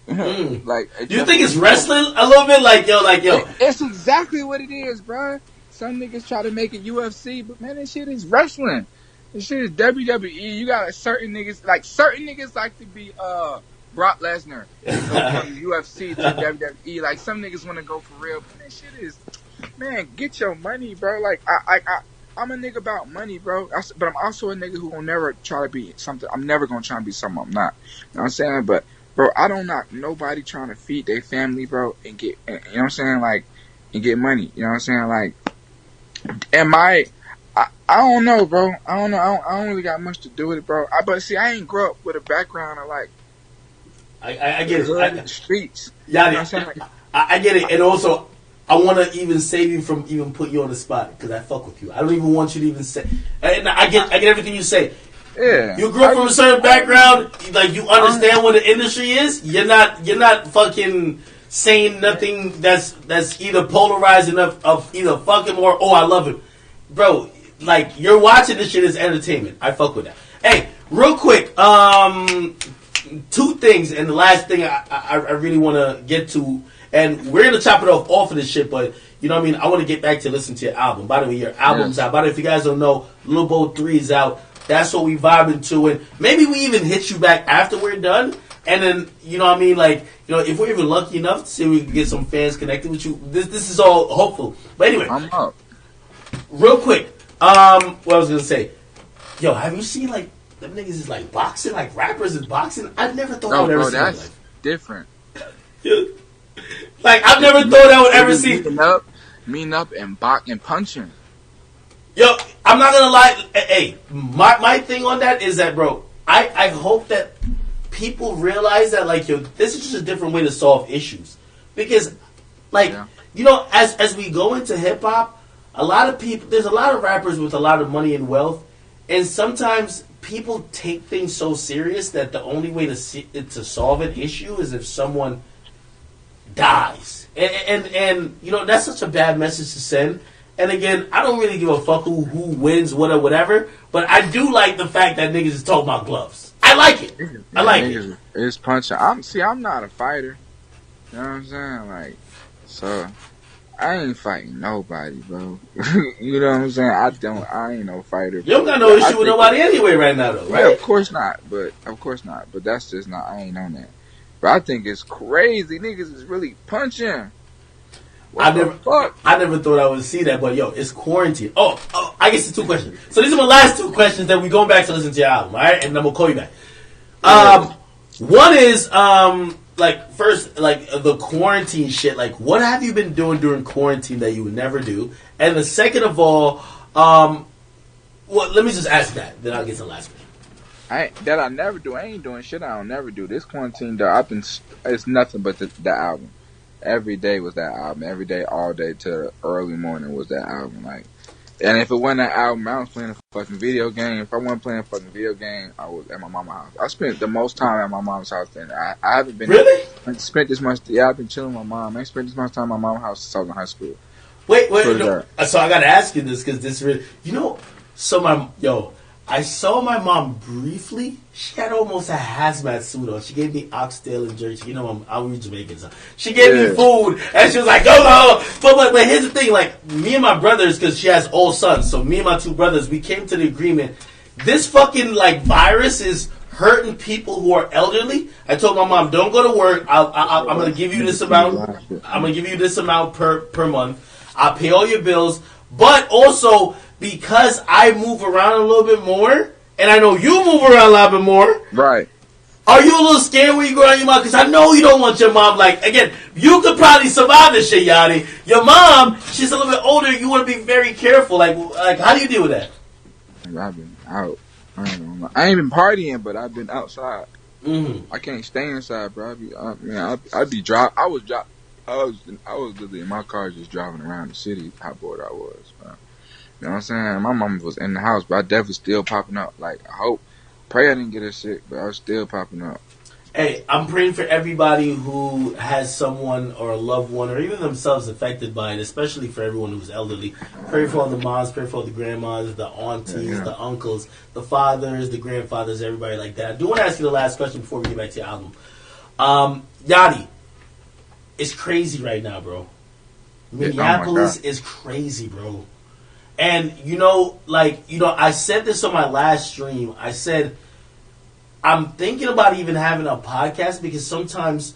Like, do you think it's wrestling a little bit? Like, yo. It's exactly what it is, bro. Some niggas try to make it UFC, but man, this shit is wrestling. This shit is WWE. You got certain niggas like to be Brock Lesnar, go from UFC to WWE. Like, some niggas want to go for real, but this shit is, man, get your money, bro. Like, I'm a nigga about money, bro. But I'm also a nigga who will never try to be something. I'm never gonna try to be something I'm not. You know what I'm saying? But, bro, I don't knock nobody trying to feed their family, bro, and get, you know what I'm saying? Like, and get money. You know what I'm saying? Like, I don't know, bro. I don't know. I don't really got much to do with it, bro. But see, I ain't grow up with a background of, like, I get it. The streets. Yeah, you know like, I get it. And also, I want to even save you from even put you on the spot because I fuck with you. I don't even want you to even say. And I get everything you say. Yeah. You grew up from a certain background, like you understand what the industry is. You're not fucking saying nothing that's either polarized enough of either fucking or I love it, bro. Like, you're watching this shit as entertainment. I fuck with that. Hey, real quick, two things, and the last thing I really want to get to, and we're gonna chop it off of this shit, but you know what I mean. I want to get back to listen to your album. By the way, your album's out. By the way, if you guys don't know, Lil Boat 3 is out. That's what we vibing to, and maybe we even hit you back after we're done. And then, you know what I mean, like, you know, if we're even lucky enough to see if we can get some fans connected with you, this is all hopeful. But anyway, I'm up. Real quick, what I was gonna say, yo, have you seen like them niggas is like boxing, like rappers is boxing? I've never thought I would ever see that. That's different. Like, I've never thought I would ever see meeting up and punching. Yo, I'm not gonna lie. Hey, my thing on that is that, bro, I hope that people realize that, like, yo, this is just a different way to solve issues. Because, like, you know, as we go into hip hop, a lot of people, there's a lot of rappers with a lot of money and wealth, and sometimes people take things so serious that the only way to solve an issue is if someone dies. And you know, that's such a bad message to send. And again, I don't really give a fuck who wins, whatever. But I do like the fact that niggas is talking about gloves. I like it. I like it. It's punching. I'm not a fighter. You know what I'm saying? Like, so I ain't fighting nobody, bro. You know what I'm saying? I ain't no fighter. You don't got no issue with nobody anyway right now, though, right? Yeah, of course not. But that's just not. I ain't on that. But I think it's crazy. Niggas is really punching. I never thought I would see that, but yo, it's quarantine. Oh, I guess it's two questions. So these are my last two questions that we going back to listen to your album, all right? And then we'll call you back. One is like, first, like, the quarantine shit. Like, what have you been doing during quarantine that you would never do? And the second of all, well, let me just ask that. Then I'll get to the last question. I never do. I ain't doing shit I don't never do. This quarantine, though, it's nothing but the album. Every day was that album. Every day, all day till early morning was that album. Like, and if it wasn't that album, I was playing a fucking video game. If I wasn't playing a fucking video game, I was at my mama's house. I spent the most time at my mom's house, and I haven't been really spent this much. Yeah, I've been chilling with my mom. I ain't spent this much time at my mom's house since I was in high school. Wait. No. So I gotta ask you this because this really, you know, I saw my mom briefly. She had almost a hazmat suit on. She gave me oxtail and jerky. You know, I'm Jamaican, so she gave me food, and she was like, "Go!" But here's the thing: like, me and my brothers, because she has all sons, so me and my two brothers, we came to the agreement. This fucking, like, virus is hurting people who are elderly. I told my mom, "Don't go to work. I'm gonna give you this amount. I'm gonna give you this amount per month. I'll pay all your bills, but also." Because I move around a little bit more, and I know you move around a lot bit more. Right. Are you a little scared when you go around your mom? Because I know you don't want your mom, like, again, you could probably survive this shit, Yachty. Your mom, she's a little bit older. You want to be very careful. Like, how do you deal with that? I've been out. I ain't been partying, but I've been outside. Mm-hmm. I can't stay inside, bro. I'd be driving. I was literally in my car just driving around the city. How bored I was, man. You know what I'm saying? My mama was in the house, but I definitely still popping up. Like, pray I didn't get her sick, but I was still popping up. Hey, I'm praying for everybody who has someone or a loved one or even themselves affected by it, especially for everyone who's elderly. Pray for all the moms, pray for all the grandmas, the aunties, the uncles, the fathers, the grandfathers, everybody like that. I do want to ask you the last question before we get back to your album. Yachty, it's crazy right now, bro. Minneapolis is crazy, bro. And, I said this on my last stream. I said, I'm thinking about even having a podcast because sometimes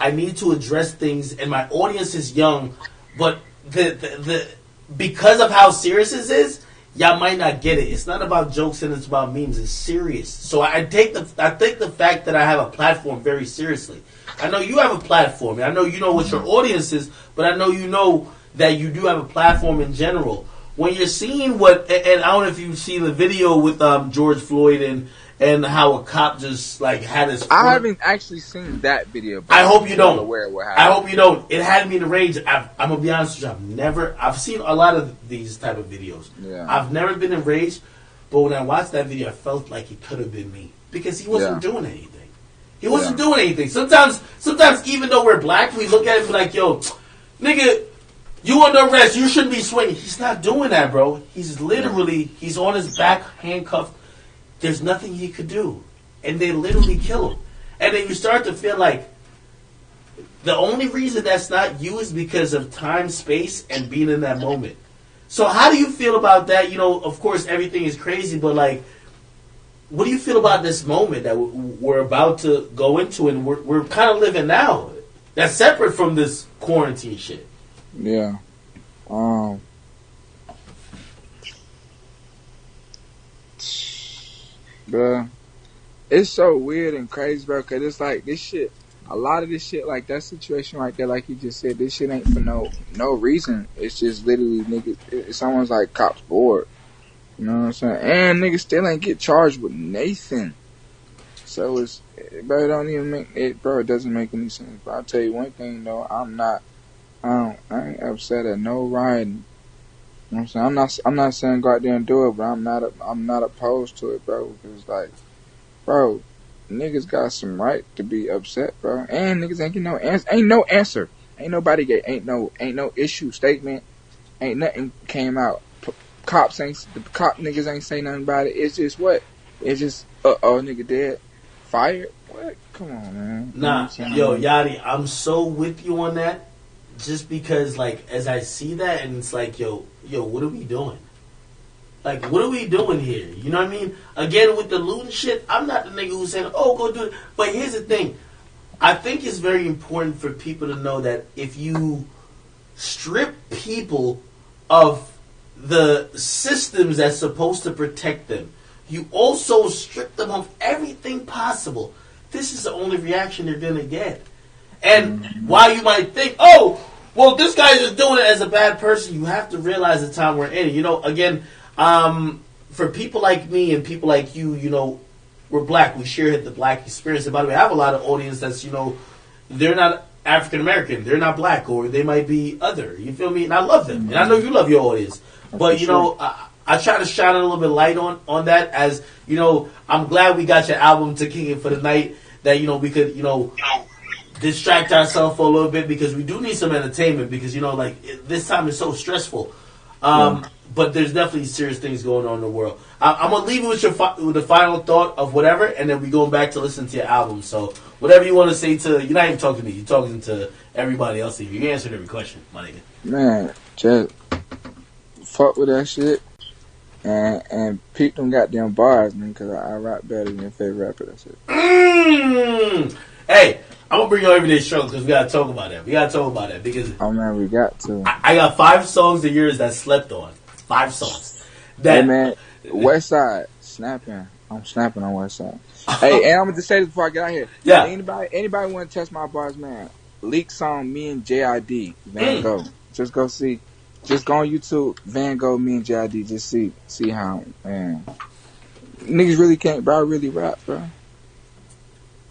I need to address things, and my audience is young, but the because of how serious this is, y'all might not get it. It's not about jokes and it's about memes. It's serious. So I take the fact that I have a platform very seriously. I know you have a platform, and I know you know what your audience is, but I know you know that you do have a platform in general. When you're seeing and I don't know if you see the video with George Floyd and how a cop just had his. I haven't actually seen that video. But I hope you don't. Aware of what I hope you don't. It had me in a rage. I'm gonna be honest with you. I've seen a lot of these type of videos. Yeah. I've never been enraged, but when I watched that video, I felt like it could have been me because he wasn't doing anything. He wasn't doing anything. Sometimes even though we're black, we look at it and be like, "Yo, nigga, you under arrest. You shouldn't be swinging." He's not doing that, bro. He's he's on his back, handcuffed. There's nothing he could do. And they literally kill him. And then you start to feel like the only reason that's not you is because of time, space, and being in that moment. So how do you feel about that? Of course, everything is crazy, but what do you feel about this moment that we're about to go into and we're kind of living now? That's separate from this quarantine shit. Yeah. Bro, it's so weird and crazy, bro, because it's like this shit, a lot of this shit, like that situation right there, like you just said, this shit ain't for no reason. It's just literally, niggas, it's almost like cops bored. You know what I'm saying? And niggas still ain't get charged with Nathan. So it doesn't make any sense. But I'll tell you one thing though, I ain't upset at no rioting. You know what I'm saying? I'm not saying go out there and do it, but I'm not opposed to it, bro. Because bro, niggas got some right to be upset, bro. And niggas ain't get no answer. Ain't no answer. Ain't nobody get. Ain't no issue statement. Ain't nothing came out. The cop niggas ain't say nothing about it. It's just what? It's just nigga dead, fired. What? Come on, man. Nah, yo, Yachty, I'm so with you on that. Just because, as I see that, and it's like, yo, what are we doing? What are we doing here? You know what I mean? Again, with the looting shit, I'm not the nigga who's saying, oh, go do it. But here's the thing. I think it's very important for people to know that if you strip people of the systems that's supposed to protect them, you also strip them of everything possible. This is the only reaction they're going to get. And while you might think, oh, well, this guy's just doing it as a bad person, you have to realize the time we're in. Again, for people like me and people like you, we're black. We share the black experience. And by the way, I have a lot of audience that's, they're not African American. They're not black, or they might be other. You feel me? And I love them. And I know you love your audience. But, I try to shine a little bit of light on that as, I'm glad we got your album to King It for the night that, we could, distract ourselves for a little bit because we do need some entertainment because this time is so stressful. But there's definitely serious things going on in the world. I'm gonna leave you with the final thought of whatever, and then we going back to listen to your album. So whatever you want to say you're not even talking to me. You're talking to everybody else. You answered every question, my nigga. Man, just fuck with that shit and peep them goddamn bars, man, because I rap better than your favorite rapper. That's it. Hey. I'm going to bring you everyday struggle because we got to talk about that. Because oh man, we got to. I got 5 songs of yours that slept on. 5 songs. Hey man, West Side snapping. I'm snapping on West Side. Hey, and I'm gonna just say this before I get out here. Yeah. Anybody want to test my bars, man? Leak song me and JID Van Gogh. Just go see. Just go on YouTube, Van Gogh, me and JID. Just see how, man. Niggas really can't, bro. I really rap, bro.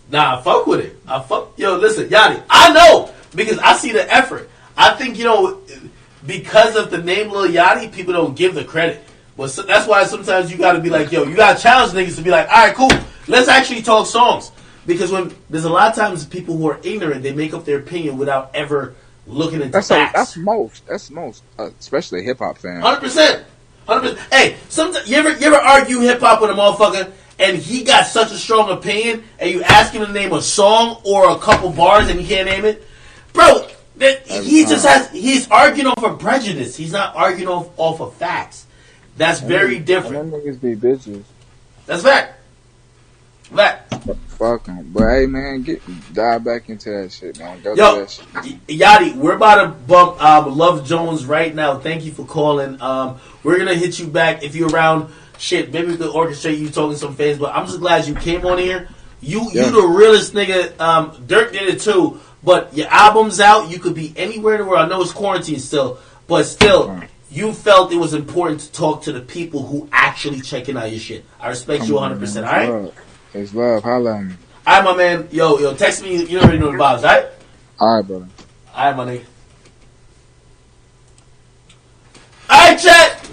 Nah, I fuck with it. Yo, listen, Yachty, I know because I see the effort. I think, because of the name Lil Yachty, people don't give the credit. But so, that's why sometimes you got to be like, yo, you got to challenge niggas to be like, all right, cool, let's actually talk songs. Because when there's a lot of times people who are ignorant, they make up their opinion without ever looking into facts. That's most, especially hip hop fans. 100%. 100%. Hey, sometimes you ever argue hip hop with a motherfucker and he got such a strong opinion, and you ask him to name a song or a couple bars and he can't name it, bro? He's arguing off of prejudice. He's not arguing off of facts. That's very different. Them niggas be bitches. That's fact. Fact. Fuck them. But hey, man, dive back into that shit, man. Go Yo, to that shit. Yachty, we're about to bump Love Jones right now. Thank you for calling. We're gonna hit you back if you're around. Shit, maybe we could orchestrate you talking to some fans. But I'm just glad you came on here. You the realest nigga. Dirk did it too. But your album's out. You could be anywhere in the world. I know it's quarantine still, but still, you felt it was important to talk to the people who actually checking out your shit. I respect you 100%. All right. It's love. Holla at me. All right, my man. Yo, text me. You already know the vibes, all right? All right, brother. All right, my nigga. All right, chat.